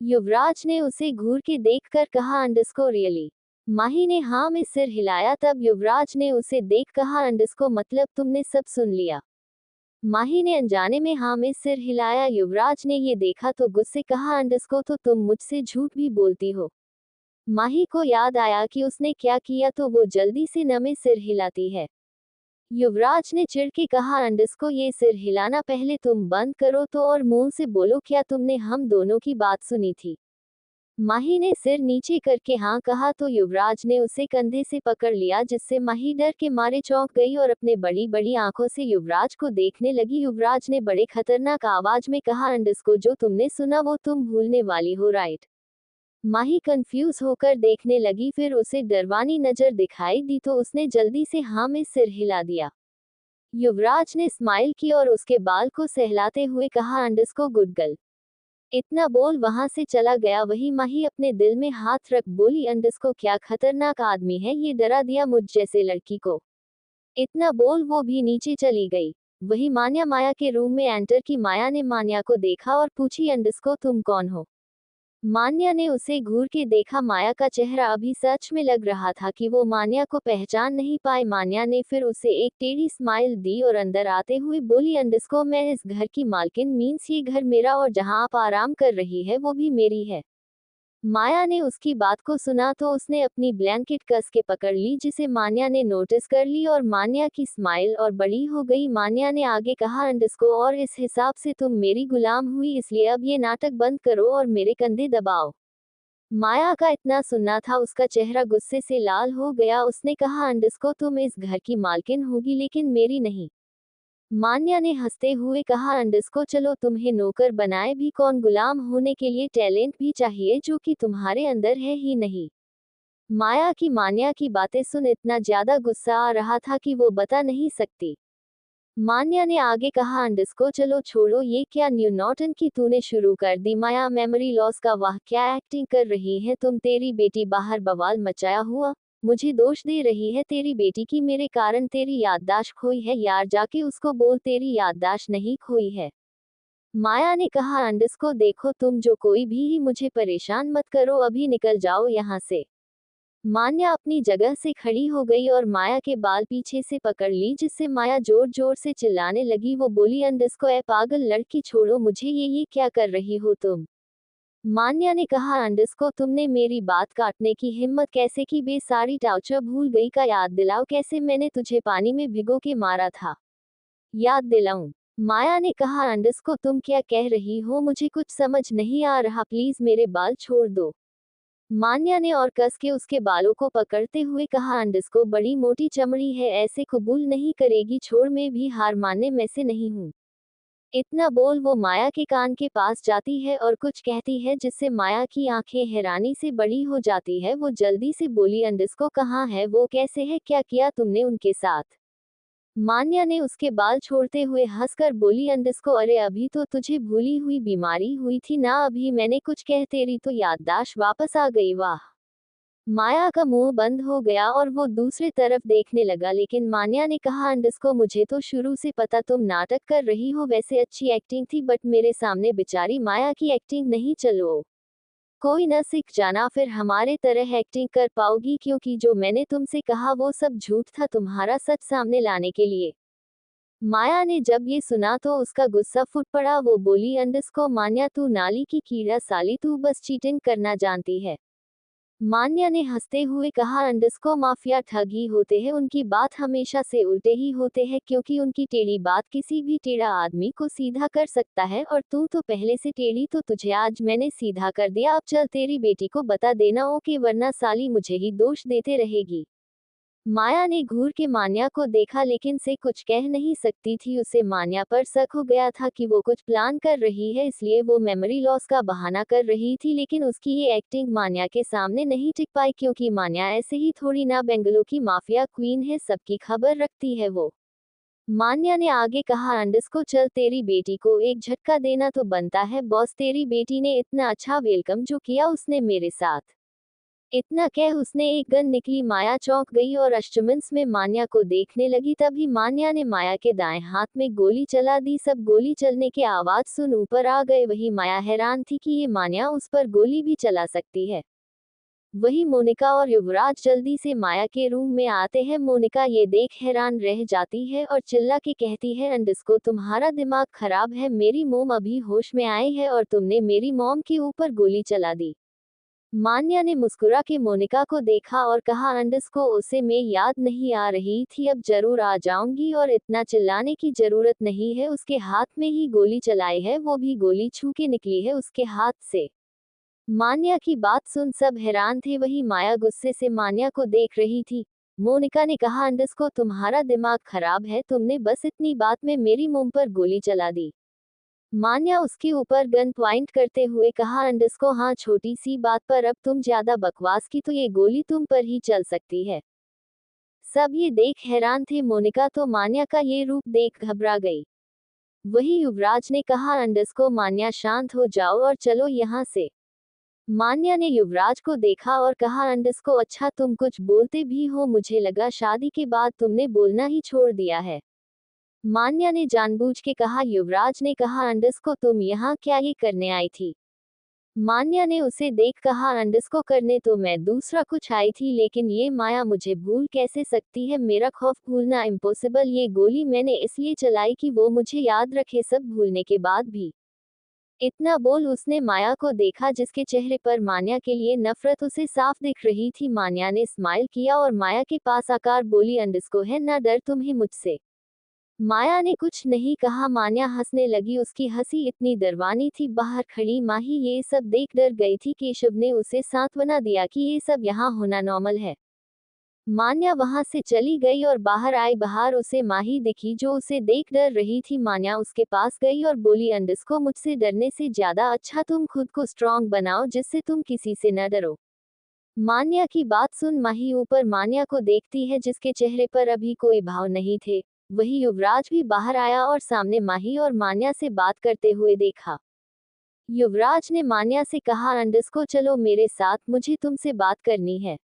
युवराज ने उसे घूर के देखकर कहा, अंडस्को रियली। माही ने हाँ में सिर हिलाया। तब युवराज ने उसे देख कहा, अंडस्को मतलब तुमने सब सुन लिया। माही ने अनजाने में हाँ में सिर हिलाया। युवराज ने ये देखा तो गुस्से कहा, अंडस्को तो तुम मुझसे झूठ भी बोलती हो। माही को याद आया कि उसने क्या किया तो वो जल्दी से नमे सिर हिलाती है। युवराज ने चिढ़ के कहा, अंडस्को ये सिर हिलाना पहले तुम बंद करो तो और मुंह से बोलो, क्या तुमने हम दोनों की बात सुनी थी? माही ने सिर नीचे करके हाँ कहा तो युवराज ने उसे कंधे से पकड़ लिया, जिससे माही डर के मारे चौंक गई और अपने बड़ी बड़ी आंखों से युवराज को देखने लगी। युवराज ने बड़े खतरनाक आवाज में कहा, अंडस्को जो तुमने सुना वो तुम भूलने वाली हो, राइट? माही कंफ्यूज होकर देखने लगी, फिर उसे डरवानी नजर दिखाई दी तो उसने जल्दी से हाँ में सिर हिला दिया। युवराज ने स्माइल की और उसके बाल को सहलाते हुए कहा, अंडस्को गुड गर्ल। इतना बोल वहां से चला गया। वही माही अपने दिल में हाथ रख बोली, अंडस्को क्या खतरनाक आदमी है, ये डरा दिया मुझ जैसे लड़की को। इतना बोल वो भी नीचे चली गई। वही मान्या माया के रूम में एंटर की। माया ने मान्या को देखा और पूछी, अंडस्को तुम कौन हो? मान्या ने उसे घूर के देखा। माया का चेहरा अभी सच में लग रहा था कि वो मान्या को पहचान नहीं पाए। मान्या ने फिर उसे एक टेढ़ी स्माइल दी और अंदर आते हुए बोली, अंडस्को मैं इस घर की मालकिन, मीन्स ये घर मेरा और जहां आप आराम कर रही है वो भी मेरी है। माया ने उसकी बात को सुना तो उसने अपनी ब्लैंकेट कस के पकड़ ली, जिसे मान्या ने नोटिस कर ली और मान्या की स्माइल और बड़ी हो गई। मान्या ने आगे कहा, अंडस्को और इस हिसाब से तुम मेरी गुलाम हुई, इसलिए अब ये नाटक बंद करो और मेरे कंधे दबाओ। माया का इतना सुनना था, उसका चेहरा गुस्से से लाल हो गया। उसने कहा, अंडस्को तुम इस घर की मालकिन होगी लेकिन मेरी नहीं। मान्या ने हंसते हुए कहा, अंडस्को चलो तुम्हें नौकर बनाए भी कौन, गुलाम होने के लिए टैलेंट भी चाहिए जो कि तुम्हारे अंदर है ही नहीं। माया की मान्या की बातें सुन इतना ज्यादा गुस्सा आ रहा था कि वो बता नहीं सकती। मान्या ने आगे कहा, अंडस्को चलो छोड़ो ये क्या न्यू नौटंकी तूने शुरू कर दी। माया मेमोरी लॉस का वाह क्या एक्टिंग कर रही है तुम, तेरी बेटी बाहर बवाल मचाया हुआ मुझे दोष दे रही है तेरी बेटी की, मेरे कारण तेरी याददाश्त खोई है यार, जाके उसको बोल तेरी याददाश्त नहीं खोई है। माया ने कहा, अंडस्को देखो तुम जो कोई भी ही मुझे परेशान मत करो, अभी निकल जाओ यहाँ से। मान्या अपनी जगह से खड़ी हो गई और माया के बाल पीछे से पकड़ ली, जिससे माया जोर जोर से चिल्लाने लगी। वो बोली, अंडस्को ए पागल लड़की छोड़ो मुझे, ये क्या कर रही हो तुम? मान्या ने कहा, अंडस्को तुमने मेरी बात काटने की हिम्मत कैसे की, बे सारी टाउचर भूल गई का, याद दिलाओ कैसे मैंने तुझे पानी में भिगो के मारा था। याद दिलाऊं? माया ने कहा, अंडस्को तुम क्या कह रही हो, मुझे कुछ समझ नहीं आ रहा, प्लीज मेरे बाल छोड़ दो। मान्या ने और कस के उसके बालों को पकड़ते हुए कहा, अंडस्को बड़ी मोटी चमड़ी है, ऐसे कबूल नहीं करेगी, छोड़, मैं भी हार मानने में से नहीं हूँ। इतना बोल वो माया के कान के पास जाती है और कुछ कहती है, जिससे माया की आंखें हैरानी से बड़ी हो जाती है। वो जल्दी से बोली, अंडस्को कहाँ है वो, कैसे है, क्या किया तुमने उनके साथ? मान्या ने उसके बाल छोड़ते हुए हंसकर बोली, अंडस्को अरे अभी तो तुझे भूली हुई बीमारी हुई थी ना, अभी मैंने कुछ कह तेरी तो याददाश्त वापस आ गई, वाह। माया का मुंह बंद हो गया और वो दूसरी तरफ देखने लगा, लेकिन मान्या ने कहा, अंडस्को मुझे तो शुरू से पता तुम नाटक कर रही हो, वैसे अच्छी एक्टिंग थी बट मेरे सामने बेचारी माया की एक्टिंग नहीं, चलो कोई न सीख जाना फिर हमारे तरह एक्टिंग कर पाओगी, क्योंकि जो मैंने तुमसे कहा वो सब झूठ था तुम्हारा सच सामने लाने के लिए। माया ने जब ये सुना तो उसका गुस्सा फूट पड़ा। वो बोली, अंडस्को मान्या तू नाली की कीड़ा साली, तू बस चीटिंग करना जानती है। मान्या ने हंसते हुए कहा, अंडस्को माफिया ठग ही होते हैं, उनकी बात हमेशा से उल्टे ही होते हैं, क्योंकि उनकी टेढ़ी बात किसी भी टेढ़ा आदमी को सीधा कर सकता है, और तू तो पहले से टेढ़ी, तो तुझे आज मैंने सीधा कर दिया, अब चल तेरी बेटी को बता देना ओके, वरना साली मुझे ही दोष देते रहेगी। माया ने घूर के मान्या को देखा लेकिन से कुछ कह नहीं सकती थी। उसे मान्या पर शक हो गया था कि वो कुछ प्लान कर रही है, इसलिए वो मेमोरी लॉस का बहाना कर रही थी, लेकिन उसकी ये एक्टिंग मान्या के सामने नहीं टिक पाई, क्योंकि मान्या ऐसे ही थोड़ी ना बेंगलुरु की माफिया क्वीन है, सबकी खबर रखती है वो। मान्या ने आगे कहा, अंडस्को चल तेरी बेटी को एक झटका देना तो बनता है बॉस, तेरी बेटी ने इतना अच्छा वेलकम जो किया उसने मेरे साथ। इतना कह उसने एक गन निकली। माया चौंक गई और अष्टमंस में मान्या को देखने लगी। तभी मान्या ने माया के दाएं हाथ में गोली चला दी। सब गोली चलने के आवाज सुन ऊपर आ गए। वही माया हैरान थी कि ये मान्या उस पर गोली भी चला सकती है। वही मोनिका और युवराज जल्दी से माया के रूम में आते हैं। मोनिका ये देख हैरान रह जाती है और चिल्ला के कहती है, अंडस्को तुम्हारा दिमाग खराब है, मेरी मोम अभी होश में आई है और तुमने मेरी मॉम के ऊपर गोली चला दी। मान्या ने मुस्कुरा के मोनिका को देखा और कहा अंडस्को उसे मैं याद नहीं आ रही थी, अब जरूर आ जाऊंगी और इतना चिल्लाने की जरूरत नहीं है, उसके हाथ में ही गोली चलाई है, वो भी गोली छू के निकली है उसके हाथ से। मान्या की बात सुन सब हैरान थे, वही माया गुस्से से मान्या को देख रही थी। मोनिका ने कहा अंडस्को तुम्हारा दिमाग खराब है, तुमने बस इतनी बात में मेरी मुंह पर गोली चला दी। मान्या उसके ऊपर गन पॉइंट करते हुए कहा अंडस्को हाँ छोटी सी बात पर अब तुम ज्यादा बकवास की तो ये गोली तुम पर ही चल सकती है। सब ये देख हैरान थे, मोनिका तो मान्या का ये रूप देख घबरा गई। वही युवराज ने कहा अंडस्को मान्या शांत हो जाओ और चलो यहाँ से। मान्या ने युवराज को देखा और कहा अंडस्को अच्छा तुम कुछ बोलते भी हो, मुझे लगा शादी के बाद तुमने बोलना ही छोड़ दिया है। मान्या ने जानबूझ के कहा। युवराज ने कहा अंडस्को तुम यहाँ क्या ही करने आई थी। मान्या ने उसे देख कहा अंडस्को करने तो मैं दूसरा कुछ आई थी, लेकिन ये माया मुझे भूल कैसे सकती है, मेरा खौफ भूलना इम्पॉसिबल, ये गोली मैंने इसलिए चलाई कि वो मुझे याद रखे सब भूलने के बाद भी। इतना बोल उसने माया को देखा जिसके चेहरे पर मान्या के लिए नफरत उसे साफ दिख रही थी। मान्या ने स्माइल किया और माया के पास आकर बोली अंडस्को है ना डर तुम्हें मुझसे। माया ने कुछ नहीं कहा, मान्या हंसने लगी, उसकी हंसी इतनी डरवानी थी। बाहर खड़ी माही ये सब देख डर गई थी। केशव ने उसे सांत्वना दिया कि ये सब यहाँ होना नॉर्मल है। मान्या वहां से चली गई और बाहर आई, बाहर उसे माही दिखी जो उसे देख डर रही थी। मान्या उसके पास गई और बोली अंडस्को मुझसे डरने से ज्यादा अच्छा तुम खुद को स्ट्रांग बनाओ जिससे तुम किसी से न डरो। मान्या की बात सुन माही ऊपर मान्या को देखती है जिसके चेहरे पर अभी कोई भाव नहीं थे। वही युवराज भी बाहर आया और सामने माही और मान्या से बात करते हुए देखा। युवराज ने मान्या से कहा अंडस्को चलो मेरे साथ, मुझे तुमसे बात करनी है।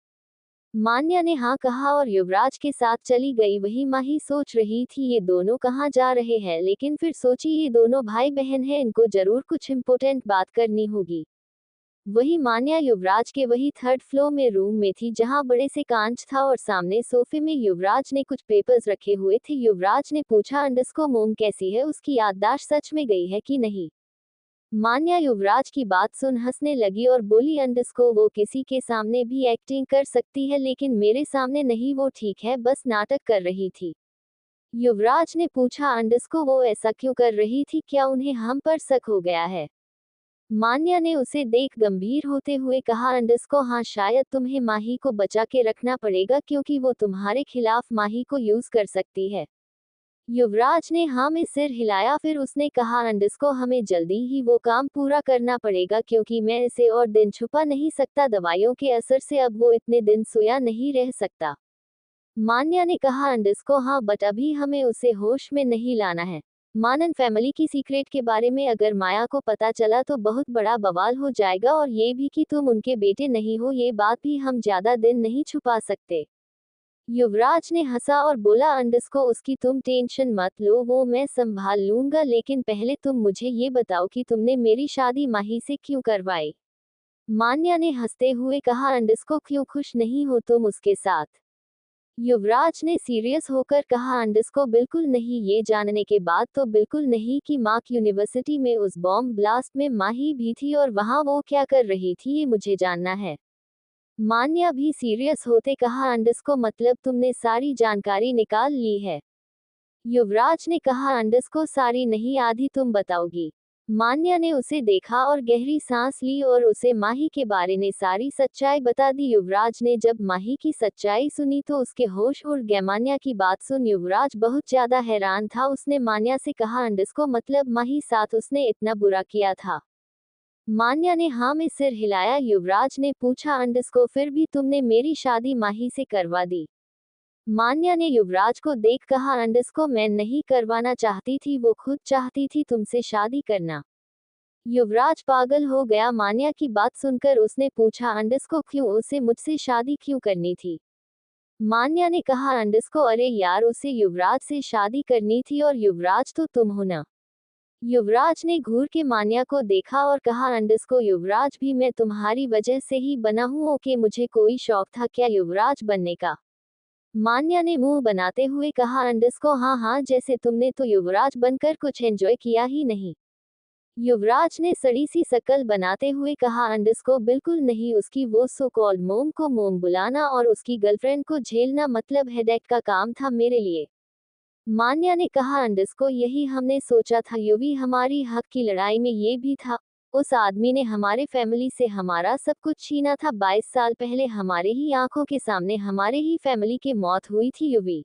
मान्या ने हाँ कहा और युवराज के साथ चली गई। वही माही सोच रही थी ये दोनों कहाँ जा रहे हैं, लेकिन फिर सोची ये दोनों भाई बहन हैं, इनको जरूर कुछ इम्पोर्टेंट बात करनी होगी। वही मान्या युवराज के वही थर्ड फ्लोर में रूम में थी जहां बड़े से कांच था और सामने सोफे में युवराज ने कुछ पेपर्स रखे हुए थे। युवराज ने पूछा अंडस्को मोम कैसी है, उसकी याददाश्त सच में गई है कि नहीं। मान्या युवराज की बात सुन हंसने लगी और बोली अंडस्को वो किसी के सामने भी एक्टिंग कर सकती है लेकिन मेरे सामने नहीं, वो ठीक है बस नाटक कर रही थी। युवराज ने पूछा अंडस्को वो ऐसा क्यों कर रही थी, क्या उन्हें हम पर शक हो गया है। मान्या ने उसे देख गंभीर होते हुए कहा अंडस्को हाँ शायद तुम्हें माही को बचा के रखना पड़ेगा क्योंकि वो तुम्हारे खिलाफ माही को यूज कर सकती है। युवराज ने हाँ में सिर हिलाया, फिर उसने कहा अंडस्को हमें जल्दी ही वो काम पूरा करना पड़ेगा क्योंकि मैं इसे और दिन छुपा नहीं सकता, दवाइयों के असर से अब वो इतने दिन सोया नहीं रह सकता। मान्या ने कहा अंडस्को हाँ बट अभी हमें उसे होश में नहीं लाना है। मानन फैमिली की सीक्रेट के बारे में अगर माया को पता चला तो बहुत बड़ा बवाल हो जाएगा, और ये भी कि तुम उनके बेटे नहीं हो, ये बात भी हम ज्यादा दिन नहीं छुपा सकते। युवराज ने हंसा और बोला अंडस्को उसकी तुम टेंशन मत लो, वो मैं संभाल लूंगा, लेकिन पहले तुम मुझे ये बताओ कि तुमने मेरी शादी माही से क्यों करवाई। मान्या ने हंसते हुए कहा अंडस्को क्यों खुश नहीं हो तुम उसके साथ। युवराज ने सीरियस होकर कहा अंडस्को बिल्कुल नहीं, ये जानने के बाद तो बिल्कुल नहीं कि मार्क यूनिवर्सिटी में उस बॉम्ब ब्लास्ट में माही भी थी और वहां वो क्या कर रही थी ये मुझे जानना है। मान्या भी सीरियस होते कहा अंडस्को मतलब तुमने सारी जानकारी निकाल ली है। युवराज ने कहा अंडस्को सारी नहीं आधी तुम बताओगी। मान्या ने उसे देखा और गहरी सांस ली और उसे माही के बारे में सारी सच्चाई बता दी। युवराज ने जब माही की सच्चाई सुनी तो उसके होश उड़ गए। मान्या की बात सुन युवराज बहुत ज्यादा हैरान था। उसने मान्या से कहा अंडस्को मतलब माही साथ उसने इतना बुरा किया था। मान्या ने हाँ में सिर हिलाया। युवराज ने पूछा अंडस्को फिर भी तुमने मेरी शादी माही से करवा दी। मान्या ने युवराज को देख कहा अंडस्को मैं नहीं करवाना चाहती थी, वो खुद चाहती थी तुमसे शादी करना। युवराज पागल हो गया मान्या की बात सुनकर। उसने पूछा अंडस्को क्यों, उसे मुझसे शादी क्यों करनी थी। मान्या ने कहा अंडस्को अरे यार उसे युवराज से शादी करनी थी और युवराज तो तुम हो ना। युवराज ने घूर के मान्या को देखा और कहा अंडस्को युवराज भी मैं तुम्हारी वजह से ही बना हूँ। ओके मुझे कोई शौक था क्या युवराज बनने का। मान्या ने मुंह बनाते हुए कहा अंडस्को हाँ हाँ जैसे तुमने तो युवराज बनकर कुछ एंजॉय किया ही नहीं। युवराज ने सड़ी सी शक्ल बनाते हुए कहा, अंडस्को बिल्कुल नहीं, उसकी वो सो कॉल्ड मोम को मोम बुलाना और उसकी गर्लफ्रेंड को झेलना मतलब हेडेक का काम था मेरे लिए। मान्या ने कहा, अंडस्को यही हमने सोचा था युवी, हमारी हक की लड़ाई में ये भी था। उस आदमी ने हमारे फैमिली से हमारा सब कुछ छीना था। 22 साल पहले हमारे ही आंखों के सामने हमारे ही फैमिली की मौत हुई थी युवी।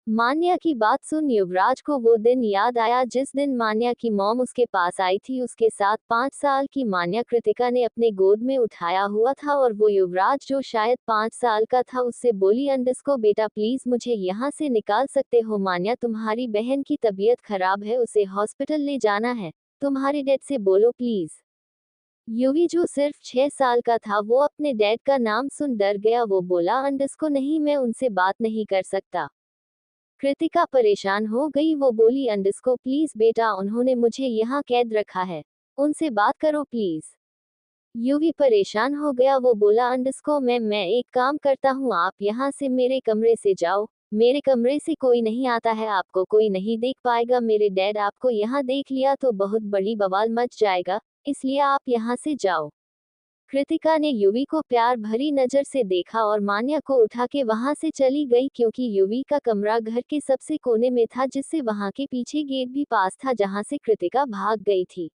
मान्या की बात सुन युवराज को वो दिन याद आया जिस दिन मान्या की मॉम उसके पास आई थी। उसके साथ 5 साल की मान्या कृतिका ने अपने गोद में उठाया हुआ था और वो युवराज जो शायद 5 साल का था उससे बोली, अंडस्को बेटा प्लीज मुझे यहाँ से निकाल सकते हो। मान्या तुम्हारी बहन की तबीयत खराब है, उसे हॉस्पिटल ले जाना है, तुम्हारे डैड से बोलो प्लीज। युवी जो सिर्फ 6 साल का था वो अपने डैड का नाम सुन डर गया। वो बोला, अंडस्को नहीं, मैं उनसे बात नहीं कर सकता। कृतिका परेशान हो गई। वो बोली, अंडस्को प्लीज बेटा, उन्होंने मुझे यहाँ कैद रखा है, उनसे बात करो प्लीज। युवी परेशान हो गया। वो बोला, अंडस्को मैं एक काम करता हूँ, आप यहाँ से मेरे कमरे से जाओ, मेरे कमरे से कोई नहीं आता है, आपको कोई नहीं देख पाएगा। मेरे डैड आपको यहाँ देख लिया तो बहुत बड़ी बवाल मच जाएगा, इसलिए आप यहाँ से जाओ। कृतिका ने युवी को प्यार भरी नजर से देखा और मान्या को उठा के वहां से चली गई क्योंकि युवी का कमरा घर के सबसे कोने में था जिससे वहां के पीछे गेट भी पास था जहां से कृतिका भाग गई थी।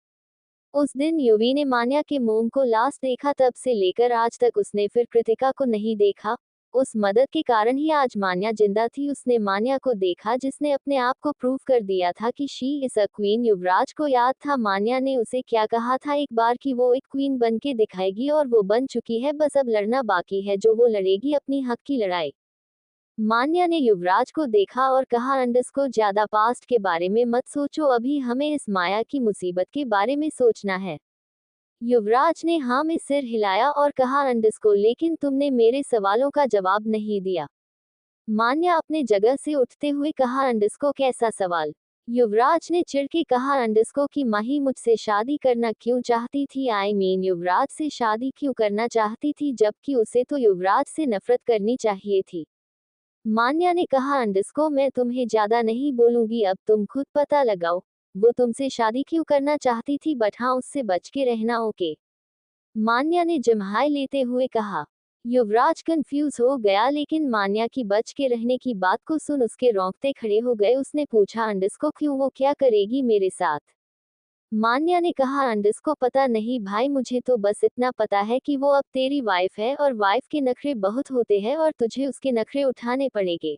उस दिन युवी ने मान्या के मोम को लास्ट देखा, तब से लेकर आज तक उसने फिर कृतिका को नहीं देखा। उस मदद के कारण ही आज मान्या जिंदा थी। उसने मान्या को देखा जिसने अपने आप को प्रूव कर दिया था कि शी इज अ क्वीन। युवराज को याद था मान्या ने उसे क्या कहा था एक बार कि वो एक क्वीन बन के दिखाएगी और वो बन चुकी है, बस अब लड़ना बाकी है जो वो लड़ेगी अपनी हक की लड़ाई। मान्या ने युवराज को देखा और कहा, अंडस्को ज्यादा पास्ट के बारे में मत सोचो, अभी हमें इस माया की मुसीबत के बारे में सोचना है। युवराज ने हाँ में सिर हिलाया और कहा, अंडस्को लेकिन तुमने मेरे सवालों का जवाब नहीं दिया। मान्या अपने जगह से उठते हुए कहा, अंडस्को कैसा सवाल। युवराज ने चिढ़ के कहा, अंडस्को की माही मुझसे शादी करना क्यों चाहती थी, आई मीन युवराज से शादी क्यों करना चाहती थी जबकि उसे तो युवराज से नफरत करनी चाहिए थी। मान्या ने कहा, अंडस्को मैं तुम्हें ज्यादा नहीं बोलूंगी, अब तुम खुद पता लगाओ वो तुमसे शादी क्यों करना चाहती थी, बट हाँ उससे बच के रहना, ओके। मान्या ने जम्हाई लेते हुए कहा। युवराज कंफ्यूज हो गया लेकिन मान्या की बच के रहने की बात को सुन उसके रोंगटे खड़े हो गए। उसने पूछा, अंडस्को क्यों, वो क्या करेगी मेरे साथ। मान्या ने कहा, अंडस्को पता नहीं भाई, मुझे तो बस इतना पता है कि वो अब तेरी वाइफ है और वाइफ के नखरे बहुत होते हैं और तुझे उसके नखरे उठाने पड़ेंगे।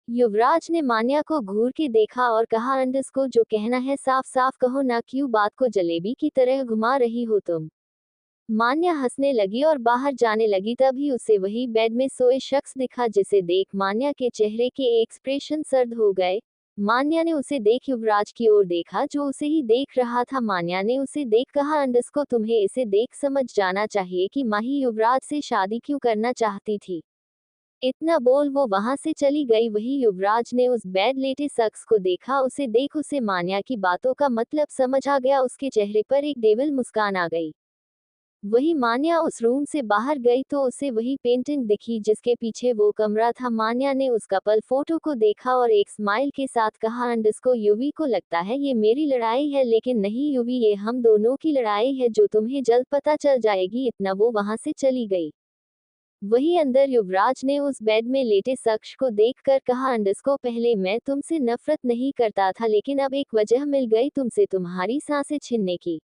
युवराज ने मान्या को घूर के देखा और कहा, अंडस्को जो कहना है साफ साफ कहो ना, क्यों बात को जलेबी की तरह घुमा रही हो तुम। मान्या हंसने लगी और बाहर जाने लगी। तभी उसे वही बेड में सोए शख्स दिखा जिसे देख मान्या के चेहरे के एक्सप्रेशन सर्द हो गए। मान्या ने उसे देख युवराज की ओर देखा जो उसे ही देख रहा था। मान्या ने उसे देख कहा, अंडस्को तुम्हें इसे देख समझ जाना चाहिए कि माही युवराज से शादी क्यों करना चाहती थी। इतना बोल वो वहां से चली गई। वही युवराज ने उस बेड लेटे शख्स को देखा। उसे देख उसे मान्या की बातों का मतलब समझ आ गया। उसके चेहरे पर एक डेविल मुस्कान आ गई। वही मान्या उस रूम से बाहर गई तो उसे वही पेंटिंग दिखी जिसके पीछे वो कमरा था। मान्या ने उस कपल फोटो को देखा और एक स्माइल के साथ कहा, अंडस्को युवी को लगता है ये मेरी लड़ाई है लेकिन नहीं युवी, ये हम दोनों की लड़ाई है जो तुम्हें जल्द पता चल जाएगी। इतना वो वहां से चली गई। वही अंदर युवराज ने उस बेड में लेटे शख्स को देखकर कहा, अंडस्को पहले मैं तुमसे नफरत नहीं करता था लेकिन अब एक वजह मिल गई तुमसे तुम्हारी सांसें छीनने की।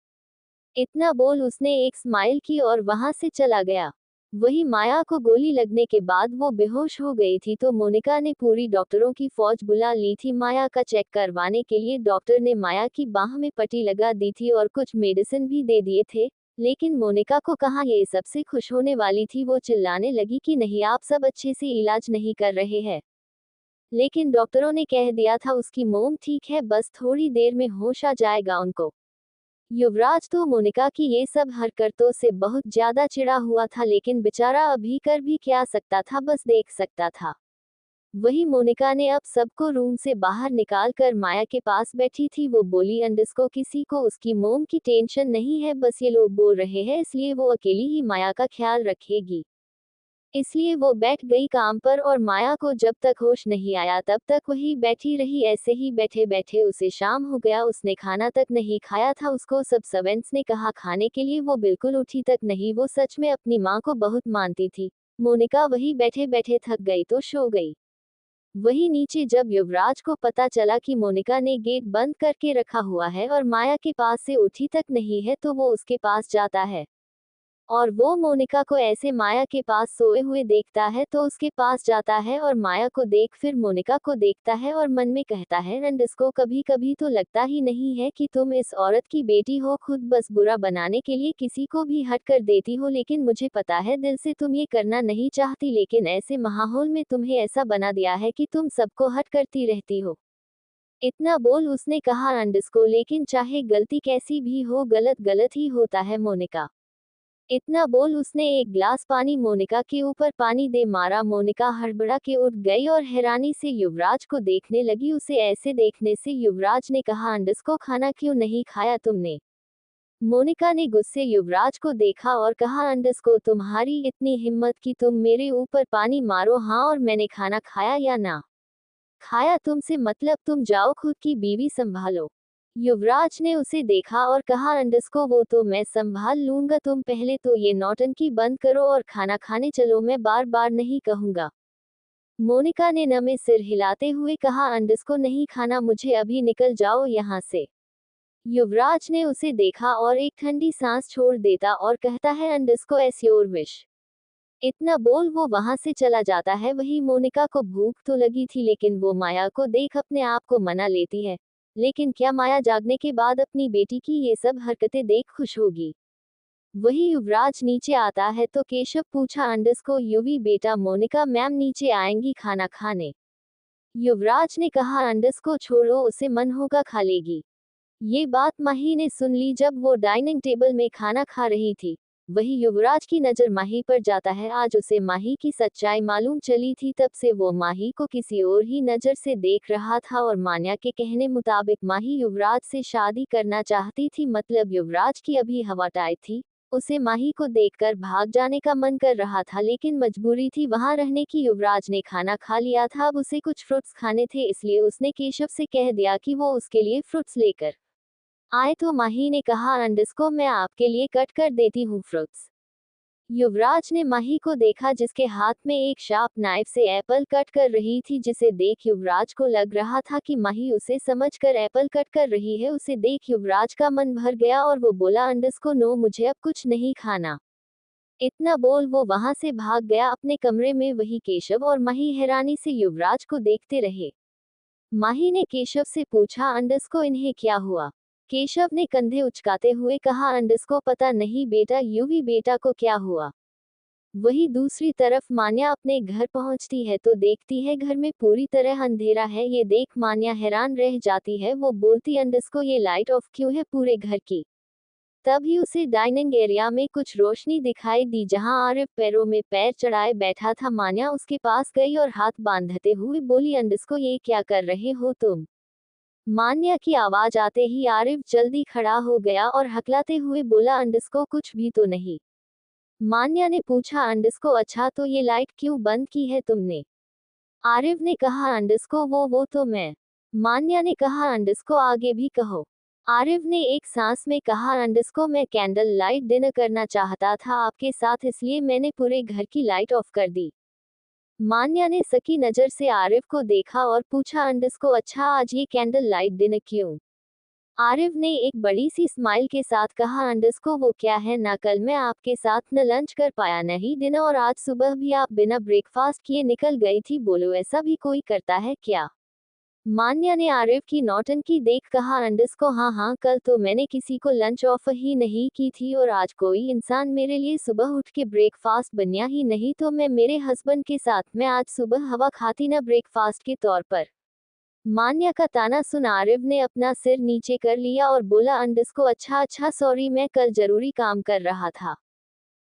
इतना बोल उसने एक स्माइल की और वहां से चला गया। वही माया को गोली लगने के बाद वो बेहोश हो गई थी तो मोनिका ने पूरी डॉक्टरों की फौज बुला ली थी माया का चेक करवाने के लिए। डॉक्टर ने माया की बाह में पट्टी लगा दी थी और कुछ मेडिसिन भी दे दिए थे। लेकिन मोनिका को कहाँ ये सबसे खुश होने वाली थी। वो चिल्लाने लगी कि नहीं, आप सब अच्छे से इलाज नहीं कर रहे हैं। लेकिन डॉक्टरों ने कह दिया था उसकी मोम ठीक है, बस थोड़ी देर में होश आ जाएगा उनको। युवराज तो मोनिका की ये सब हरकतों से बहुत ज्यादा चिढ़ा हुआ था लेकिन बेचारा अभी कर भी क्या सकता था, बस देख सकता था। वही मोनिका ने अब सबको रूम से बाहर निकाल कर माया के पास बैठी थी। वो बोली, अंडस्को किसी को उसकी मोम की टेंशन नहीं है, बस ये लोग बोल रहे हैं इसलिए वो अकेली ही माया का ख्याल रखेगी। इसलिए वो बैठ गई काम पर और माया को जब तक होश नहीं आया तब तक वही बैठी रही। ऐसे ही बैठे बैठे उसे शाम हो गया। उसने खाना तक नहीं खाया था। उसको सब सर्वेंट्स ने कहा खाने के लिए, वो बिल्कुल उठी तक नहीं। वो सच में अपनी माँ को बहुत मानती थी। मोनिका वही बैठे बैठे थक गई तो सो गई। वही नीचे जब युवराज को पता चला कि मोनिका ने गेट बंद करके रखा हुआ है और माया के पास से उठी तक नहीं है, तो वो उसके पास जाता है और वो मोनिका को ऐसे माया के पास सोए हुए देखता है तो उसके पास जाता है और माया को देख फिर मोनिका को देखता है और मन में कहता है, एंड इसको कभी कभी तो लगता ही नहीं है कि तुम इस औरत की बेटी हो, खुद बस बुरा बनाने के लिए किसी को भी हट कर देती हो। लेकिन मुझे पता है दिल से तुम ये करना नहीं चाहती, लेकिन ऐसे माहौल में तुम्हें ऐसा बना दिया है कि तुम सबको हट करती रहती हो। इतना बोल उसने कहा अंडस्को, लेकिन चाहे गलती कैसी भी हो, गलत गलत ही होता है मोनिका। इतना बोल उसने एक ग्लास पानी मोनिका के ऊपर पानी दे मारा। मोनिका हड़बड़ा के उठ गई और हैरानी से युवराज को देखने लगी। उसे ऐसे देखने से युवराज ने कहा, अंडस्को खाना क्यों नहीं खाया तुमने? मोनिका ने गुस्से युवराज को देखा और कहा, अंडस्को तुम्हारी इतनी हिम्मत कि तुम मेरे ऊपर पानी मारो? हाँ, और मैंने खाना खाया या ना खाया तुमसे मतलब, तुम जाओ खुद की बीवी संभालो। युवराज ने उसे देखा और कहा, अंडस्को वो तो मैं संभाल लूंगा, तुम पहले तो ये नौटंकी बंद करो और खाना खाने चलो, मैं बार बार नहीं कहूंगा। मोनिका ने नमे सिर हिलाते हुए कहा, अंडस्को नहीं खाना मुझे, अभी निकल जाओ यहाँ से। युवराज ने उसे देखा और एक ठंडी सांस छोड़ देता और कहता है, अंडस्को एस योर विश। इतना बोल वो वहां से चला जाता है। वही मोनिका को भूख तो लगी थी, लेकिन वो माया को देख अपने आप को मना लेती है। लेकिन क्या माया जागने के बाद अपनी बेटी की ये सब हरकतें देख खुश होगी? वही युवराज नीचे आता है तो केशव पूछा, अंडस्को युवी बेटा, मोनिका मैम नीचे आएंगी खाना खाने। युवराज ने कहा, अंडस्को छोड़ो उसे, मन होगा खा लेगी। ये बात माही ने सुन ली जब वो डाइनिंग टेबल में खाना खा रही थी। वही युवराज की नजर माही पर जाता है। आज उसे माही की सच्चाई मालूम चली थी, तब से वो माही को किसी और ही नजर से देख रहा था और मान्या के कहने मुताबिक माही युवराज से शादी करना चाहती थी। मतलब युवराज की अभी हवा टाइट थी। उसे माही को देखकर भाग जाने का मन कर रहा था, लेकिन मजबूरी थी वहां रहने की। युवराज ने खाना खा लिया था, अब उसे कुछ फ्रूट्स खाने थे, इसलिए उसने केशव से कह दिया कि वो उसके लिए फ्रूट्स लेकर आए। तो माही ने कहा, अंडस्को मैं आपके लिए कट कर देती हूँ फ्रूट्स। युवराज ने माही को देखा जिसके हाथ में एक शार्प नाइफ से एप्पल कट कर रही थी, जिसे देख युवराज को लग रहा था कि माही उसे समझकर एप्पल कट कर रही है। उसे देख युवराज का मन भर गया और वो बोला, अंडस्को नो, मुझे अब कुछ नहीं खाना। इतना बोल वो वहां से भाग गया अपने कमरे में। वही केशव और माही हैरानी से युवराज को देखते रहे। माही ने केशव से पूछा, अंडस्को इन्हें क्या हुआ? केशव ने कंधे उचकाते हुए कहा, अंडस्को पता नहीं बेटा, यूवी बेटा को क्या हुआ। वही दूसरी तरफ मान्या अपने घर पहुंचती है तो देखती है घर में पूरी तरह अंधेरा है। ये देख मान्या हैरान रह जाती है। वो बोलती, अंडस्को ये लाइट ऑफ क्यों है पूरे घर की? तभी उसे डाइनिंग एरिया में कुछ रोशनी दिखाई दी जहां आरिफ पैरों में पैर चढ़ाए बैठा था। मान्या उसके पास गई और हाथ बांधते हुए बोली, अंडस्को ये क्या कर रहे हो तुम? मान्या की आवाज आते ही आरिफ जल्दी खड़ा हो गया और हकलाते हुए बोला, अंडस्को कुछ भी तो नहीं। मान्या ने पूछा, अंडस्को अच्छा तो ये लाइट क्यों बंद की है तुमने? आरिफ ने कहा, अंडस्को वो तो मैं। मान्या ने कहा, अंडस्को आगे भी कहो। आरिफ ने एक सांस में कहा, अंडस्को मैं कैंडल लाइट डिनर करना चाहता था आपके साथ, इसलिए मैंने पूरे घर की लाइट ऑफ कर दी। मान्या ने सकी नजर से आरिफ को देखा और पूछा, अंडस्को अच्छा आज ये कैंडल लाइट डिनर क्यों? आरिफ ने एक बड़ी सी स्माइल के साथ कहा, अंडस्को वो क्या है ना, कल मैं आपके साथ न लंच कर पाया न ही डिनर, और आज सुबह भी आप बिना ब्रेकफास्ट किए निकल गई थी। बोलो ऐसा भी कोई करता है क्या? मान्या ने आरिफ की नौटंकी देख कहा, अंडस्को हाँ हाँ, कल तो मैंने किसी को लंच ऑफर ही नहीं की थी और आज कोई इंसान मेरे लिए सुबह उठ के ब्रेकफास्ट बनया ही नहीं, तो मैं मेरे हस्बैंड के साथ मैं आज सुबह हवा खाती ना ब्रेकफास्ट के तौर पर। मान्या का ताना सुन आरिफ ने अपना सिर नीचे कर लिया और बोला, अंडस्को अच्छा अच्छा सॉरी, मैं कल जरूरी काम कर रहा था।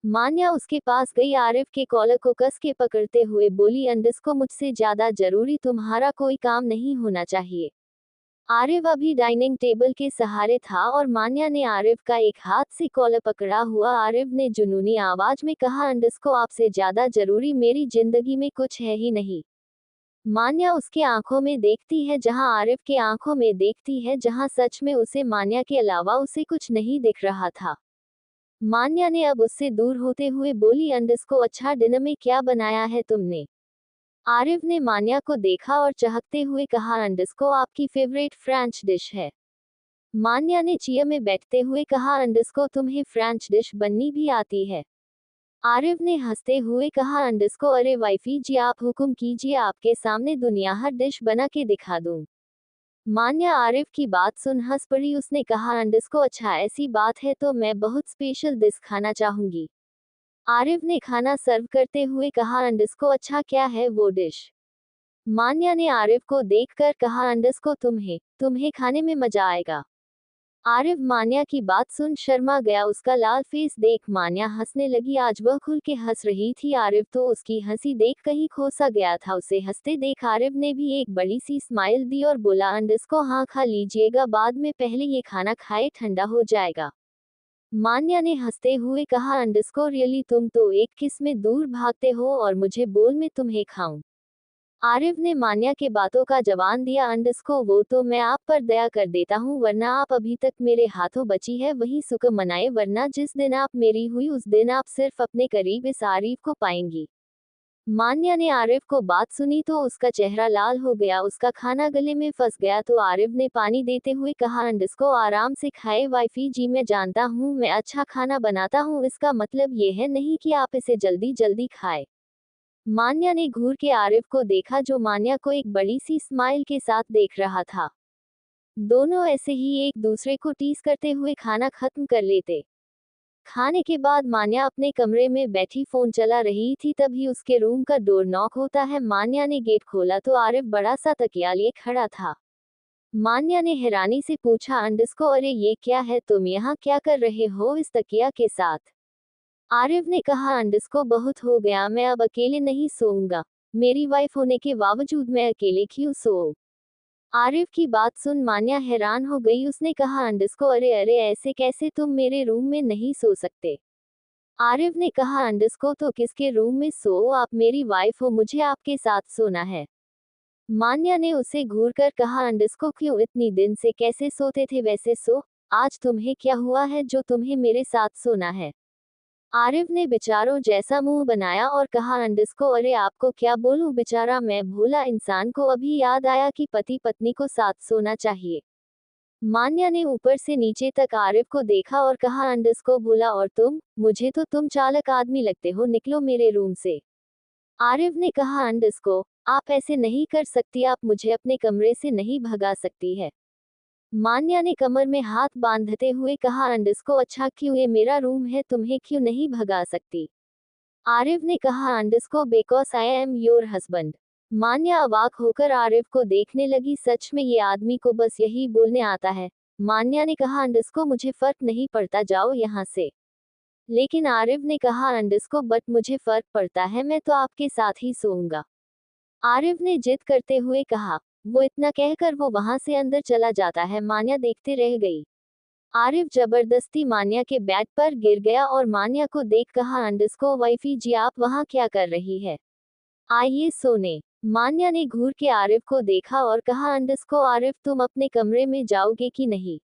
मान्या उसके पास गई, आरिफ के कॉलर को कस के पकड़ते हुए बोली, अंडस्को मुझसे ज्यादा जरूरी तुम्हारा कोई काम नहीं होना चाहिए। आरिफ अभी डाइनिंग टेबल के सहारे था और मान्या ने आरिफ का एक हाथ से कॉलर पकड़ा हुआ। आरिफ ने जुनूनी आवाज में कहा, अंडस्को आपसे ज्यादा जरूरी मेरी जिंदगी में कुछ है ही नहीं। मान्या उसके आंखों में देखती है जहां आरिफ के आंखों में देखती है, जहां सच में उसे मान्या के अलावा उसे कुछ नहीं दिख रहा था। मान्या ने अब उससे दूर होते हुए बोली, अंडस्को अच्छा डिनर में क्या बनाया है तुमने? आरिफ ने मान्या को देखा और चहकते हुए कहा, अंडस्को आपकी फेवरेट फ्रेंच डिश है। मान्या ने चेयर में बैठते हुए कहा, अंडस्को तुम्हें फ्रेंच डिश बननी भी आती है? आरिफ ने हंसते हुए कहा, अंडस्को अरे वाइफी जी आप हुक्म कीजिए, आपके सामने दुनिया हर डिश बना के दिखा दूं। मान्या आरिफ की बात सुन हंस पड़ी। उसने कहा, अंडस्को अच्छा ऐसी बात है तो मैं बहुत स्पेशल डिश खाना चाहूंगी। आरिफ ने खाना सर्व करते हुए कहा, अंडस्को अच्छा क्या है वो डिश? मान्या ने आरिफ को देखकर कहा, अंडस्को तुम्हें खाने में मजा आएगा। आरिफ मान्या की बात सुन शर्मा गया। उसका लाल फेस देख मान्या हंसने लगी। आज वह खुल के हंस रही थी। आरिफ तो उसकी हंसी देख कहीं खो सा गया था। उसे हंसते देख आरिफ ने भी एक बड़ी सी स्माइल दी और बोला, अंडस्को हाँ खा लीजिएगा बाद में, पहले ये खाना खाए ठंडा हो जाएगा। मान्या ने हंसते हुए कहा, अंडस्को रियली तुम तो एक किस में दूर भागते हो और मुझे बोल में तुम्हें खाऊं। आरिफ ने मान्या के बातों का जवाब दिया, अंडस्को वो तो मैं आप पर दया कर देता हूँ, वरना आप अभी तक मेरे हाथों बची है वही सुख मनाए, वरना जिस दिन आप मेरी हुई उस दिन आप सिर्फ अपने करीब इस आरिफ को पाएंगी। मान्या ने आरिफ को बात सुनी तो उसका चेहरा लाल हो गया, उसका खाना गले में फंस गया तो आरिफ ने पानी देते हुए कहा, अंडस्को आराम से खाए वाइफी जी, मैं जानता हूँ मैं अच्छा खाना बनाता हूँ, इसका मतलब ये है नहीं कि आप इसे जल्दी जल्दी खाए। मान्या ने घूर के आरिफ को देखा जो मान्या को एक बड़ी सी स्माइल के साथ देख रहा था। दोनों ऐसे ही एक दूसरे को टीज करते हुए खाना खत्म कर लेते। खाने के बाद मान्या अपने कमरे में बैठी फोन चला रही थी, तभी उसके रूम का डोर नॉक होता है। मान्या ने गेट खोला तो आरिफ बड़ा सा तकिया लिए खड़ा था। मान्या ने हैरानी से पूछा, अंडस्को अरे ये क्या है, तुम यहाँ क्या कर रहे हो इस तकिया के साथ? आरिफ ने कहा, अंडस्को बहुत हो गया, मैं अब अकेले नहीं सोऊंगा। मेरी वाइफ होने के बावजूद मैं अकेले क्यों सोऊं? आरिफ की बात सुन मान्या हैरान हो गई। उसने कहा, अंडस्को अरे अरे ऐसे कैसे, तुम मेरे रूम में नहीं सो सकते? आरिफ ने कहा, अंडस्को तो किसके रूम में सो, आप मेरी वाइफ हो, मुझे आपके साथ सोना है। मान्या ने उसे घूर कर कहा, अंडस्को क्यों, इतनी दिन से कैसे सोते थे वैसे सो, आज तुम्हें क्या हुआ है जो तुम्हें मेरे साथ सोना है? आरिफ ने बेचारों जैसा मुंह बनाया और कहा, अंडस्को अरे आपको क्या बोलूं, बेचारा मैं भोला इंसान को अभी याद आया कि पति पत्नी को साथ सोना चाहिए। मान्या ने ऊपर से नीचे तक आरिफ को देखा और कहा, अंडस्को भोला और तुम, मुझे तो तुम चालाक आदमी लगते हो, निकलो मेरे रूम से। आरिफ ने कहा, अंडस्को आप ऐसे नहीं कर सकती, आप मुझे अपने कमरे से नहीं भगा सकती है। मान्या ने कमर में हाथ बांधते हुए कहा, अंडस्को अच्छा क्यों, ये मेरा रूम है, तुम्हें क्यों नहीं भगा सकती? आरिफ ने कहा, अंडस्को because I am your husband. Manya अवाक होकर आरिफ को देखने लगी, सच में ये आदमी को बस यही बोलने आता है। मान्या ने कहा, अंडस्को मुझे फर्क नहीं पड़ता, जाओ यहाँ से। लेकिन आरिफ ने कहा, अंडस्को बट मुझे फर्क पड़ता है, मैं तो आपके साथ ही सोऊंगा। आरिफ ने जिद करते हुए कहा। वो इतना कहकर वो वहां से अंदर चला जाता है। मान्या देखते रह गई। आरिफ जबरदस्ती मान्या के बेड पर गिर गया और मान्या को देख कहा, अंडस्को वाइफी जी आप वहां क्या कर रही है? आइए सोने। मान्या ने घूर के आरिफ को देखा और कहा, अंडस्को आरिफ तुम अपने कमरे में जाओगे कि नहीं?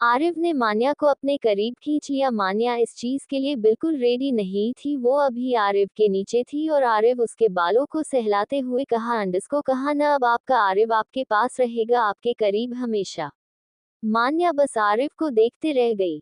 आरिफ ने मान्या को अपने करीब खींच लिया। मान्या इस चीज के लिए बिल्कुल रेडी नहीं थी, वो अभी आरिफ के नीचे थी और आरिफ उसके बालों को सहलाते हुए कहा, अंडस्को कहा ना अब आपका आरिफ आपके पास रहेगा, आपके करीब हमेशा। मान्या बस आरिफ को देखते रह गई।